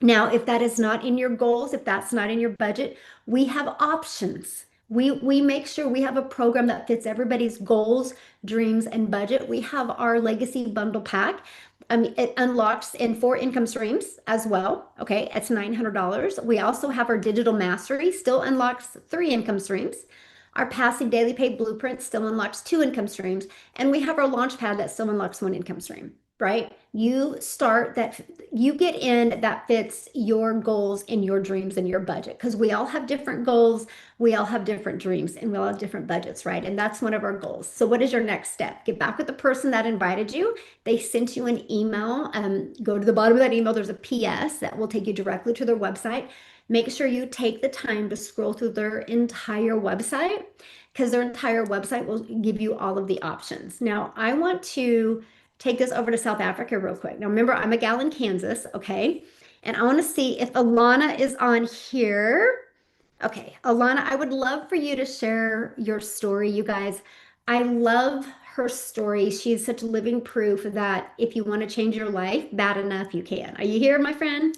Now, if that is not in your goals, if that's not in your budget, we have options. We make sure we have a program that fits everybody's goals, dreams, and budget. We have our Legacy Bundle Pack. It unlocks in 4 income streams as well. Okay, it's $900. We also have our Digital Mastery, still unlocks 3 income streams. Our Passive Daily Paid Blueprint still unlocks 2 income streams. And we have our Launchpad that still unlocks 1 income stream, right? You start that, you get in that fits your goals and your dreams and your budget, because we all have different goals, we all have different dreams, and we all have different budgets, right? And that's one of our goals. So what is your next step? Get back with the person that invited you. They sent you an email. Go to the bottom of that email. There's a PS that will take you directly to their website. Make sure you take the time to scroll through their entire website, because their entire website will give you all of the options. Now, I want to take this over to South Africa real quick. Now, remember, I'm a gal in Kansas, okay? And I want to see if Alana is on here. Okay, Alana, I would love for you to share your story, you guys. I love her story. She's such living proof that if you want to change your life, bad enough, you can. Are you here, my friend?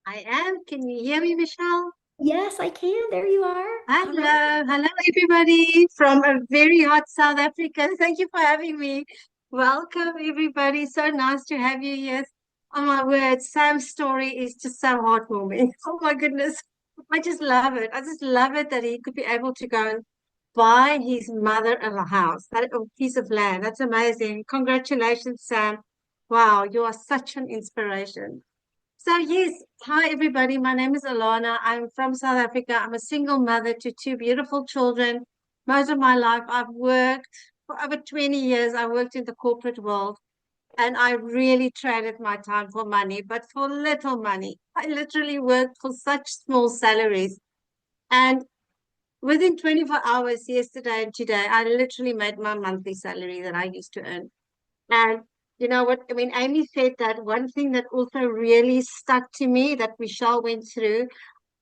I am. Can you hear me, Michelle? Yes, I can. There you are. All right. Hello everybody from a very hot South Africa. Thank you for having me. Welcome everybody. So nice to have you here. Oh my word, Sam's story is just so heartwarming. Oh my goodness. I just love it. I just love it that he could be able to go and buy his mother a house, that a piece of land. That's amazing. Congratulations, Sam. Wow, you are such an inspiration. So yes, hi everybody. My name is Alana. I'm from South Africa. I'm a single mother to 2 beautiful children. Most of my life I've worked for over 20 years. I worked in the corporate world. And I really traded my time for money, but for little money. I literally worked for such small salaries. And within 24 hours, yesterday and today, I literally made my monthly salary that I used to earn. And you know what? I mean, Amy said that one thing that also really stuck to me that Michelle went through.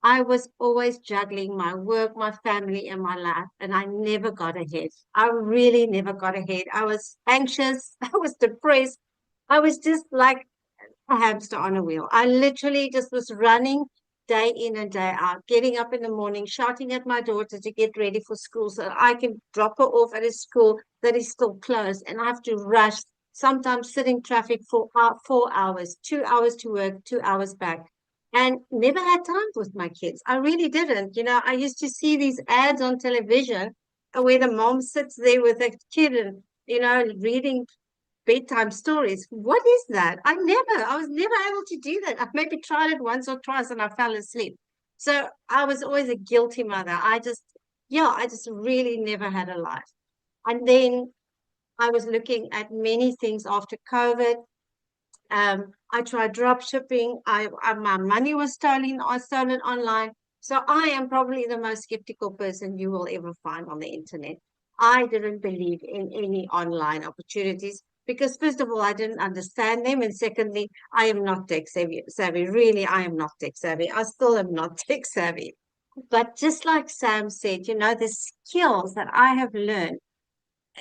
I was always juggling my work, my family, and my life, and I never got ahead. I really never got ahead. I was anxious. I was depressed. I was just like a hamster on a wheel. I literally just was running day in and day out, getting up in the morning, shouting at my daughter to get ready for school so that I can drop her off at a school that is still closed. And I have to rush, sometimes sit in traffic for 4 hours, 2 hours to work, 2 hours back. And never had time with my kids. I really didn't. You know, I used to see these ads on television where the mom sits there with a kid and, you know, reading bedtime stories. What is that? I was never able to do that. I've maybe tried it once or twice and I fell asleep. So I was always a guilty mother. I just really never had a life. And then I was looking at many things after COVID. I tried drop shipping. My money was stolen online. So I am probably the most skeptical person you will ever find on the internet. I didn't believe in any online opportunities because first of all, I didn't understand them. And secondly, I am not tech savvy. Really, I am not tech savvy. I still am not tech savvy. But just like Sam said, you know, the skills that I have learned,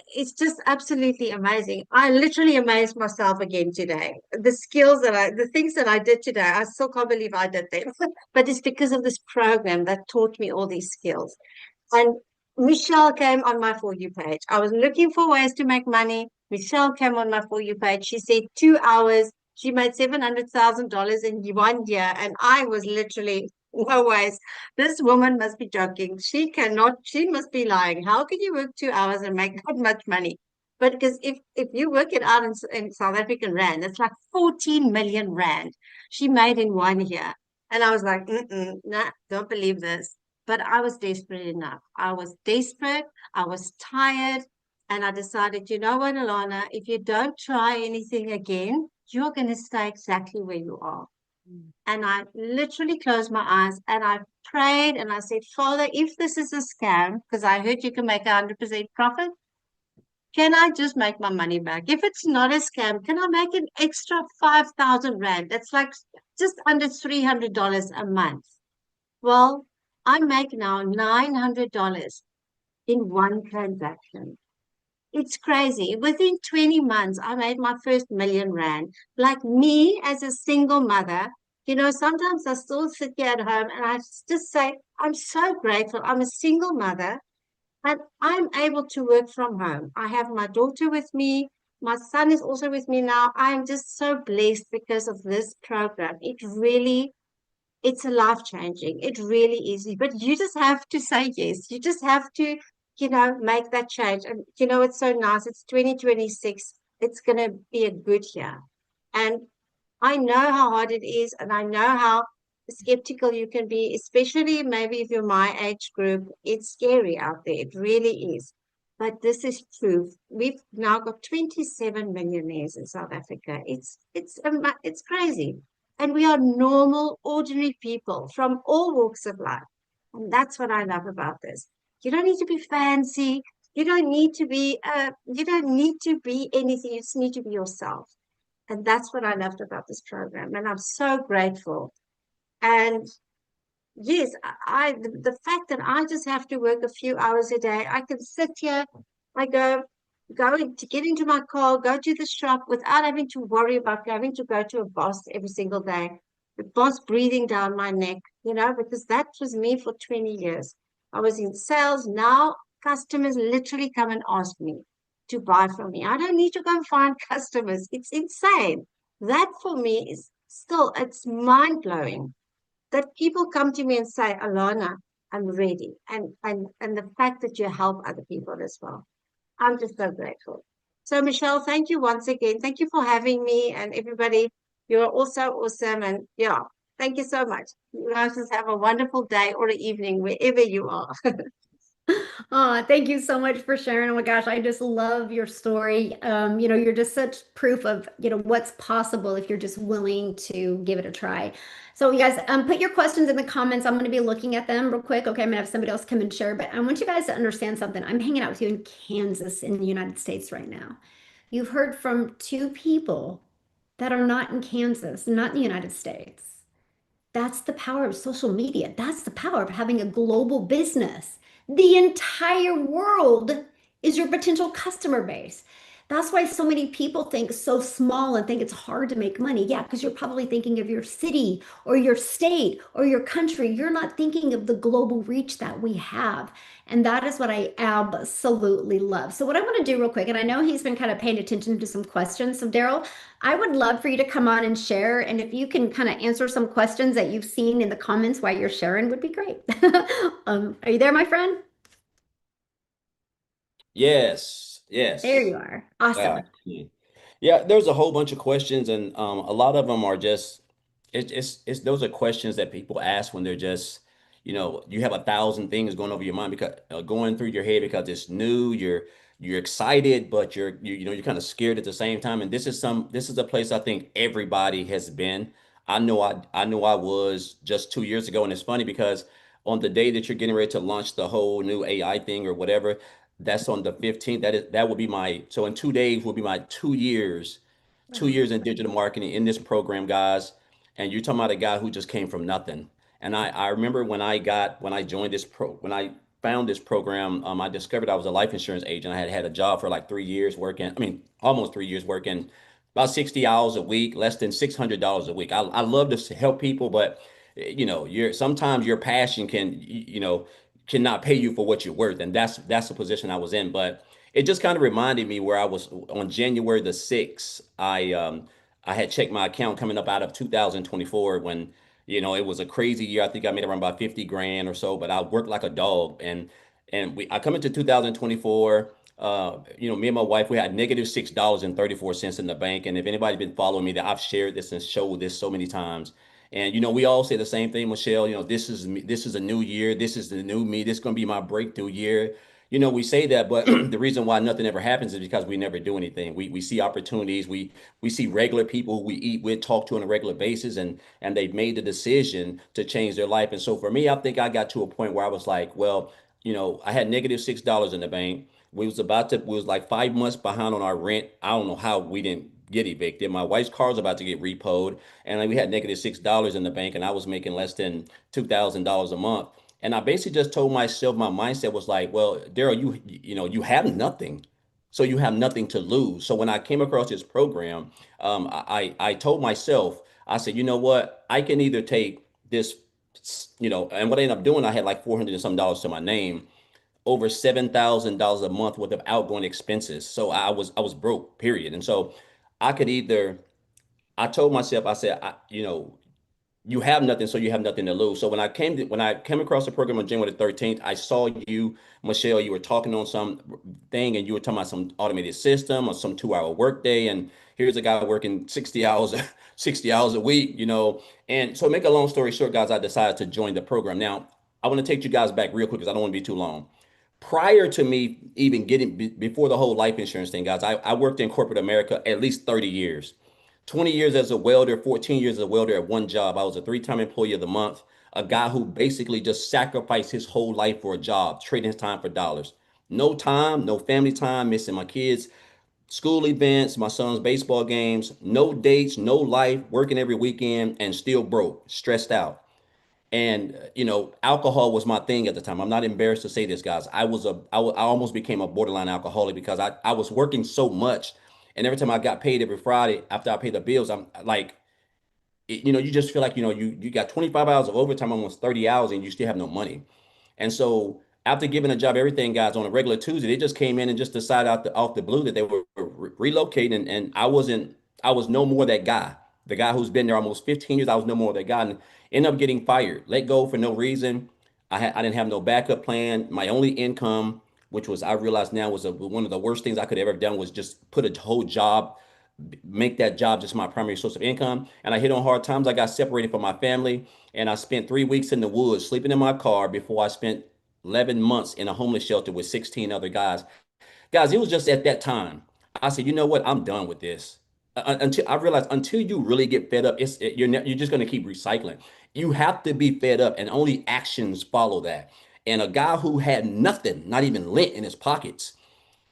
it's just absolutely amazing. I literally amazed myself again today. The things that I did today, I still can't believe I did them. But it's because of this program that taught me all these skills. And Michelle came on my For You page. I was looking for ways to make money. Michelle came on my For You page. She said 2 hours. She made $700,000 in 1 year. And I was literally, no ways. This woman must be joking. She must be lying. How can you work 2 hours and make that much money? But because if you work it out in South African Rand, it's like 14 million Rand she made in 1 year. And I was like, nah, don't believe this. But I was desperate enough. I was desperate. I was tired. And I decided, you know what, Alana, if you don't try anything again, you're going to stay exactly where you are. And I literally closed my eyes and I prayed and I said, Father, if this is a scam, because I heard you can make 100% profit, can I just make my money back? If it's not a scam, can I make an extra 5,000 Rand? That's like just under $300 a month. Well, I make now $900 in one transaction. It's crazy. Within 20 months, I made my first million Rand. Like me as a single mother, you know, sometimes I still sit here at home and I just say, I'm so grateful. I'm a single mother and I'm able to work from home. I have my daughter with me. My son is also with me now. I'm just so blessed because of this program. It's a life changing. It really is. But you just have to say yes. You just have to, you know, make that change. And, you know, it's so nice. It's 2026. It's going to be a good year. And I know how hard it is. And I know how skeptical you can be, especially maybe if you're my age group. It's scary out there. It really is. But this is proof. We've now got 27 millionaires in South Africa. It's crazy. And we are normal, ordinary people from all walks of life. And that's what I love about this. You don't need to be fancy. You don't need to be anything. You just need to be yourself. And that's what I loved about this program. And I'm so grateful. And yes, the fact that I just have to work a few hours a day, I can sit here, I to get into my car, go to the shop without having to worry about having to go to a boss every single day. The boss breathing down my neck, you know, because that was me for 20 years. I was in sales. Now customers literally come and ask me to buy from me. I don't need to go and find customers. It's insane. That for me is still, it's mind blowing that people come to me and say, Alana, I'm ready. And the fact that you help other people as well. I'm just so grateful. So, Michelle, thank you once again. Thank you for having me and everybody. You're also awesome. And yeah, thank you so much. You guys just have a wonderful day or evening wherever you are. Oh, thank you so much for sharing. Oh my gosh, I just love your story. You're just such proof of, what's possible if you're just willing to give it a try. So you guys, put your questions in the comments. I'm going to be looking at them real quick. Okay, I'm gonna have somebody else come and share, but I want you guys to understand something. I'm hanging out with you in Kansas in the United States right now. You've heard from two people that are not in Kansas, not in the United States. That's the power of social media. That's the power of having a global business. The entire world is your potential customer base. That's why so many people think so small and think it's hard to make money. Yeah, because you're probably thinking of your city or your state or your country. You're not thinking of the global reach that we have. And that is what I absolutely love. So, what I want to do real quick, and I know he's been kind of paying attention to some questions. So, Daryl, I would love for you to come on and share. And if you can kind of answer some questions that you've seen in the comments while you're sharing, would be great. Are you there, my friend? Yes, There you yes. are. Awesome. Yeah. Yeah, there's a whole bunch of questions, and a lot of them are just it's those are questions that people ask when they're just you have 1,000 things going over your mind because going through your head because it's new. You're excited, but you're kind of scared at the same time. And this is a place I think everybody has been. I know I was just 2 years ago, and it's funny because on the day that you're getting ready to launch the whole new AI thing or whatever, that's on the 15th. That will be my so in 2 days will be my 2 years, two Wow. years in digital marketing in this program, guys. And you're talking about a guy who just came from nothing. And I remember when I joined when I found this program, I discovered I was a life insurance agent. I had had a job for like 3 years working, I mean, almost 3 years working about 60 hours a week, less than $600 a week. I love to help people, but sometimes your passion cannot pay you for what you're worth, and that's the position I was in. But it just kind of reminded me where I was on January the 6th. I had checked my account coming up out of 2024 when it was a crazy year. I think I made around about 50 grand or so, but I worked like a dog. And I come into 2024. Me and my wife, we had -$6.34 in the bank. And if anybody's been following me, that I've shared this and showed this so many times. And we all say the same thing, Michelle. This is me, this is a new year. This is the new me. This is going to be my breakthrough year. We say that, but the reason why nothing ever happens is because we never do anything. We see opportunities. We see regular people who we eat with, talk to on a regular basis, and they've made the decision to change their life. And so for me, I think I got to a point where I was like, well, I had -$6 in the bank. We was like 5 months behind on our rent. I don't know how we didn't get evicted. My wife's car was about to get repoed, and like, we had -$6 in the bank, and I was making less than $2,000 a month. And I basically just told myself, my mindset was like, well, Daryl, you have nothing. So you have nothing to lose. So when I came across this program, I told myself, I said, you know what? I can either take this, and what I ended up doing, I had like 400 and some dollars to my name, over $7,000 a month worth of outgoing expenses. So I was broke, period. And so I could either, I told myself, I said, you have nothing, so you have nothing to lose. So when I came across the program on January the 13th, I saw you, Michelle, you were talking on some thing and you were talking about some automated system or some 2 hour workday. And here's a guy working 60 hours, 60 hours a week. And so make a long story short, guys, I decided to join the program. Now, I want to take you guys back real quick because I don't want to be too long. Prior to me even before the whole life insurance thing, guys, I worked in corporate America at least 30 years. 20 years as a welder, 14 years as a welder at one job. I was a three-time employee of the month, a guy who basically just sacrificed his whole life for a job, trading his time for dollars. No time, no family time, missing my kids' school events, my son's baseball games, no dates, no life, working every weekend and still broke, stressed out. And alcohol was my thing at the time. I'm not embarrassed to say this, guys. I almost became a borderline alcoholic because I was working so much, and every time I got paid every Friday after I paid the bills, I'm like, you just feel like you got 25 hours of overtime, almost 30 hours, and you still have no money. And so after giving a job, everything, guys, on a regular Tuesday, they just came in and just decided off the blue that they were relocating. And I was no more that guy. The guy who's been there almost 15 years, I was no more that guy. And ended up getting fired, let go for no reason. I didn't have no backup plan. My only income, which was I realized now was one of the worst things I could have ever done, was just put a whole job, make that job just my primary source of income. And I hit on hard times. I got separated from my family, and I spent 3 weeks in the woods sleeping in my car before I spent 11 months in a homeless shelter with 16 other guys. Guys, it was just at that time. I said, you know what? I'm done with this. Until I realized, until you really get fed up, you're just going to keep recycling. You have to be fed up, and only actions follow that. And a guy who had nothing, not even lint in his pockets,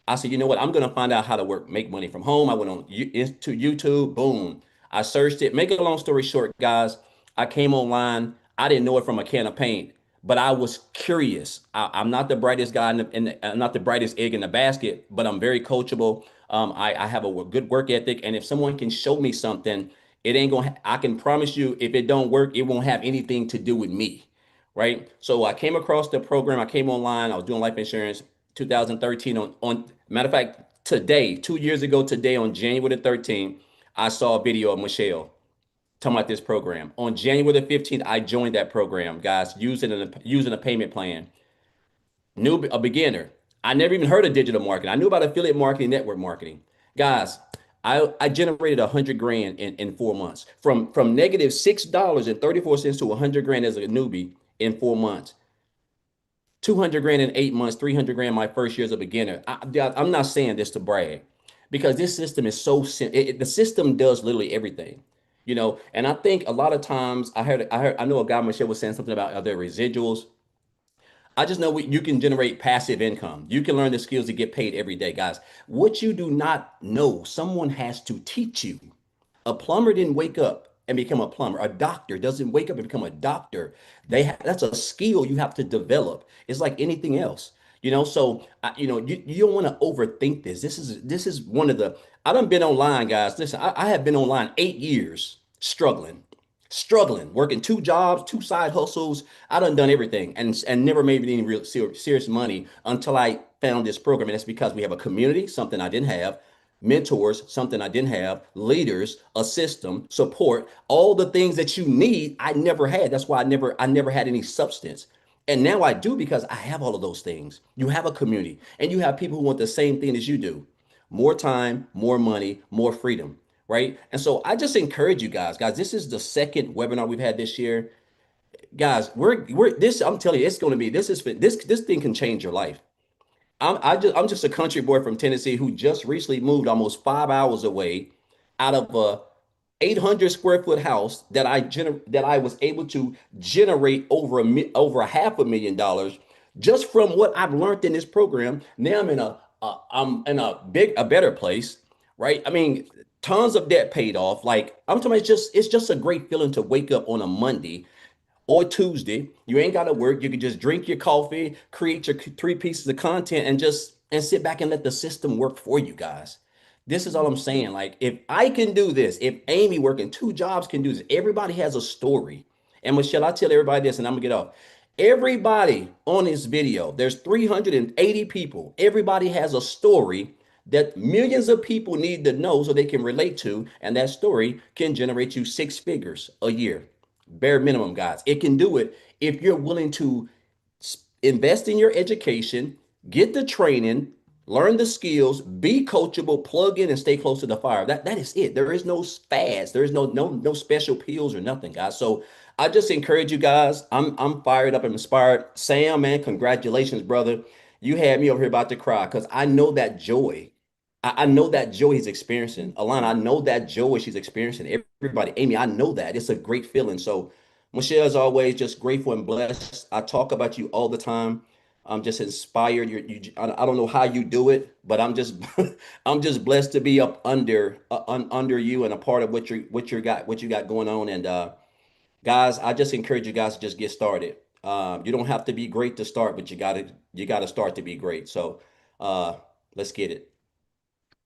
I said, you know what? I'm gonna find out how to make money from home. I went on into YouTube. Boom. I searched it. Make a long story short, guys. I came online. I didn't know it from a can of paint, but I was curious. I'm not the brightest guy I'm not the brightest egg in the basket, but I'm very coachable. I have a good work ethic, and if someone can show me something, it ain't gonna. I can promise you, if it don't work, it won't have anything to do with me, right? So I came across the program. I came online. I was doing life insurance. 2013 on matter of fact, today, 2 years ago today, on January the 13th, I saw a video of Michelle talking about this program. On January the 15th, I joined that program, guys, using a payment plan. A beginner. I never even heard of digital marketing. I knew about affiliate marketing, network marketing. Guys, I generated 100 grand in 4 months, from negative $6.34 to 100 grand as a newbie in 4 months. 200 grand in 8 months, 300 grand my first year as a beginner. I'm not saying this to brag, because this system is so the system does literally everything, and I think a lot of times I know a guy, Michelle, was saying something about other residuals. I just know you can generate passive income. You can learn the skills to get paid every day, guys. What you do not know, someone has to teach you. A plumber didn't wake up and become a plumber. A doctor doesn't wake up and become a doctor. That's a skill you have to develop. It's like anything else, So you don't want to overthink this. This is one of the. I done been online, guys. Listen, I have been online 8 years, struggling, working two jobs, two side hustles. I done everything, and never made any real serious money until I found this program. And that's because we have a community, something I didn't have, mentors, something I didn't have, leaders, a system, support, all the things that you need. I never had. That's why I never had any substance. And now I do, because I have all of those things. You have a community, and you have people who want the same thing as you do. More time, more money, more freedom, right? And so I just encourage you guys, this is the second webinar we've had this year. Guys, we're this, I'm telling you, it's going to be, this thing can change your life. I'm just a country boy from Tennessee who just recently moved almost 5 hours away out of a 800 square foot house that I was able to generate over $500,000 just from what I've learned in this program. Now I'm in a better place, right? I mean, tons of debt paid off. Like, I'm talking about, it's just a great feeling to wake up on a Monday or Tuesday. You ain't got to work. You can just drink your coffee, create your 3 pieces of content, and sit back and let the system work for you, guys. This is all I'm saying. Like, if I can do this, if Amy working 2 jobs can do this, everybody has a story. And Michelle, I tell everybody this, and I'm gonna get off. Everybody on this video, there's 380 people. Everybody has a story that millions of people need to know so they can relate to, and that story can generate you 6 figures a year. Bare minimum, guys. It can do it if you're willing to invest in your education, get the training, learn the skills, be coachable, plug in, and stay close to the fire. That is it. There is no fads. There is no special pills or nothing, guys. So I just encourage you guys. I'm fired up and inspired. Sam, man, congratulations, brother. You had me over here about to cry, because I know that joy. I know that joy he's experiencing. Alana, I know that joy she's experiencing. Everybody, Amy, I know that. It's a great feeling. So, Michelle, as always, just grateful and blessed. I talk about you all the time. I'm just inspired. I don't know how you do it, but I'm just I'm just blessed to be up under you and a part of what you got going on. And guys, I just encourage you guys to just get started. You don't have to be great to start, but you gotta start to be great. So let's get it.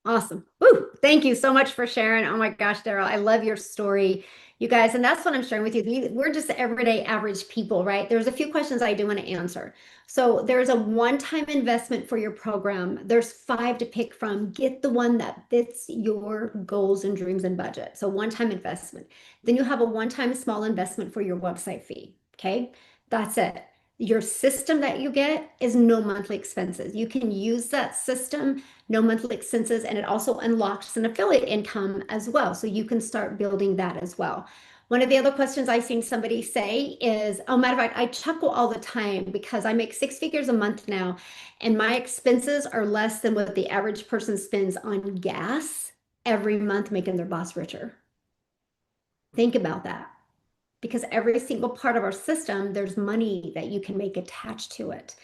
Awesome. Woo. Thank you so much for sharing. Oh my gosh, Daryl, I love your story, you guys. And that's what I'm sharing with you. We're just everyday average people, right? There's a few questions I do want to answer. So there's a one-time investment for your program. There's 5 to pick from. Get the one that fits your goals and dreams and budget. So one-time investment. Then you have a one-time small investment for your website fee. Okay. That's it. Your system that you get is no monthly expenses. You can use that system, no monthly expenses, and it also unlocks an affiliate income as well. So you can start building that as well. One of the other questions I've seen somebody say is, oh, matter of fact, I chuckle all the time because I make 6 figures a month now, and my expenses are less than what the average person spends on gas every month, making their boss richer. Think about that. Because every single part of our system, there's money that you can make attached to it.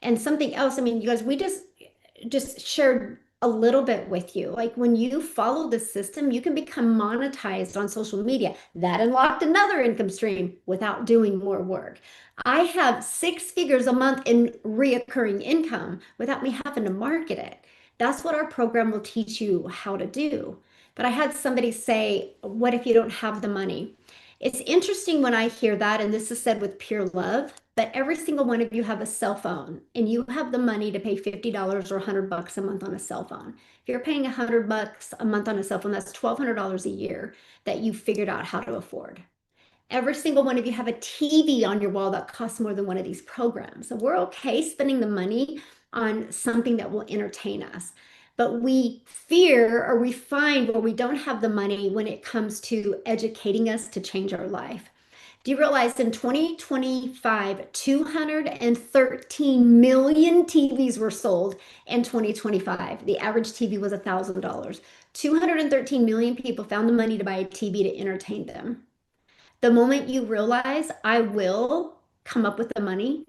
And something else, I mean, you guys, we just shared a little bit with you. Like when you follow the system, you can become monetized on social media. That unlocked another income stream without doing more work. I have 6 figures a month in reoccurring income without me having to market it. That's what our program will teach you how to do. But I had somebody say, what if you don't have the money? It's interesting when I hear that, and this is said with pure love, but every single one of you have a cell phone and you have the money to pay $50 or $100 a month on a cell phone. If you're paying $100 a month on a cell phone, that's $1,200 a year that you figured out how to afford. Every single one of you have a TV on your wall that costs more than one of these programs. So we're okay spending the money on something that will entertain us. But we fear or we find where we don't have the money when it comes to educating us to change our life. Do you realize in 2025, 213 million TVs were sold in 2025? The average TV was $1,000. 213 million people found the money to buy a TV to entertain them. The moment you realize I will come up with the money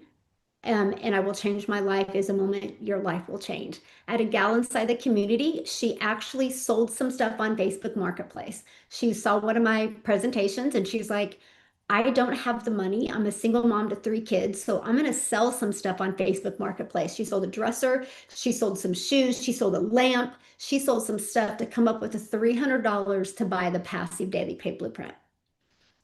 and I will change my life is a moment your life will change. I had a gal inside the community. She actually sold some stuff on Facebook Marketplace. She saw one of my presentations and she's like, I don't have the money. I'm a single mom to 3 kids, so I'm going to sell some stuff on Facebook Marketplace. She sold a dresser. She sold some shoes. She sold a lamp. She sold some stuff to come up with the $300 to buy the passive daily pay blueprint.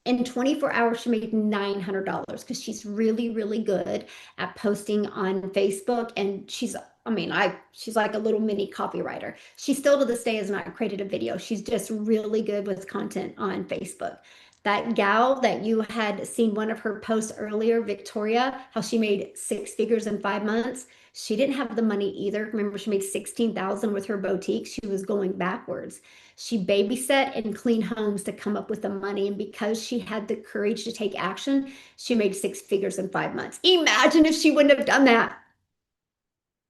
In 24 hours, she made $900 because she's really, really good at posting on Facebook. And she's like a little mini copywriter. She still to this day has not created a video. She's just really good with content on Facebook. That gal that you had seen one of her posts earlier, Victoria, how she made 6 figures in 5 months. She didn't have the money either. Remember, she made 16,000 with her boutique. She was going backwards. She babysat and cleaned homes to come up with the money. And because she had the courage to take action, she made 6 figures in 5 months. Imagine if she wouldn't have done that.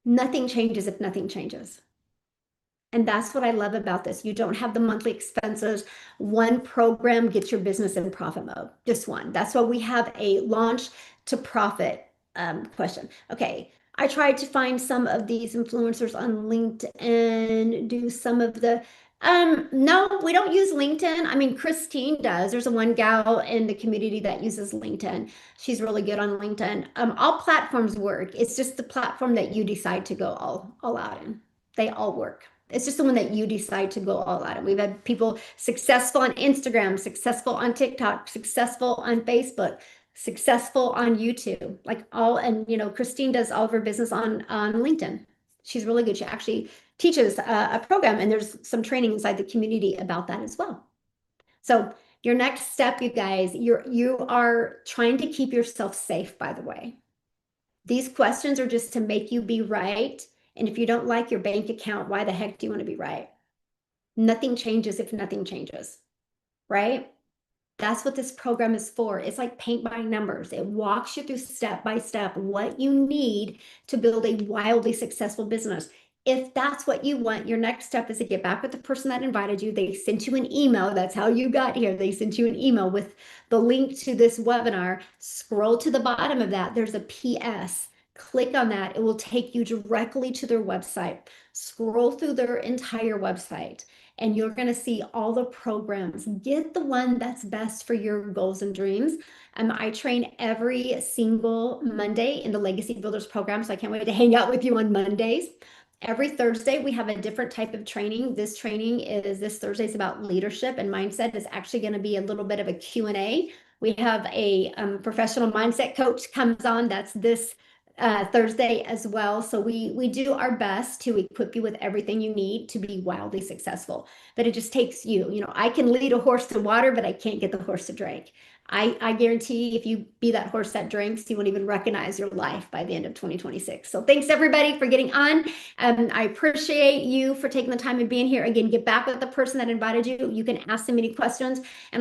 Nothing changes if nothing changes. And that's what I love about this. You don't have the monthly expenses. One program gets your business in profit mode, just one. That's why we have a launch to profit question. Okay, I tried to find some of these influencers on LinkedIn, do some of the, no, we don't use LinkedIn. I mean, Christine does. There's a one gal in the community that uses LinkedIn. She's really good on LinkedIn. All platforms work. It's just the platform that you decide to go all out in. They all work. It's just the one that you decide to go all out. And we've had people successful on Instagram, successful on TikTok, successful on Facebook, successful on YouTube, like all. And, you know, Christine does all of her business on LinkedIn. She's really good. She actually teaches a program, and there's some training inside the community about that as well. So your next step, you guys, you are trying to keep yourself safe, by the way. These questions are just to make you be right. And if you don't like your bank account, why the heck do you want to be right? Nothing changes if nothing changes, right? That's what this program is for. It's like paint by numbers. It walks you through step by step what you need to build a wildly successful business. If that's what you want, your next step is to get back with the person that invited you. They sent you an email. That's how you got here. They sent you an email with the link to this webinar. Scroll to the bottom of that. There's a PS. Click on that. It will take you directly to their website. Scroll through their entire website, and you're going to see all the programs. Get the one that's best for your goals and dreams. I train every single Monday in the Legacy Builders program, so I can't wait to hang out with you on Mondays. Every Thursday, we have a different type of training. This Thursday is about leadership and mindset. It's actually going to be a little bit of a Q&A. We have a professional mindset coach comes on. That's this Thursday as well. So we do our best to equip you with everything you need to be wildly successful. But it just takes you. You know, I can lead a horse to water, but I can't get the horse to drink. I guarantee if you be that horse that drinks, you won't even recognize your life by the end of 2026. So thanks everybody for getting on. I appreciate you for taking the time and being here. Again, get back with the person that invited you. You can ask them any questions. And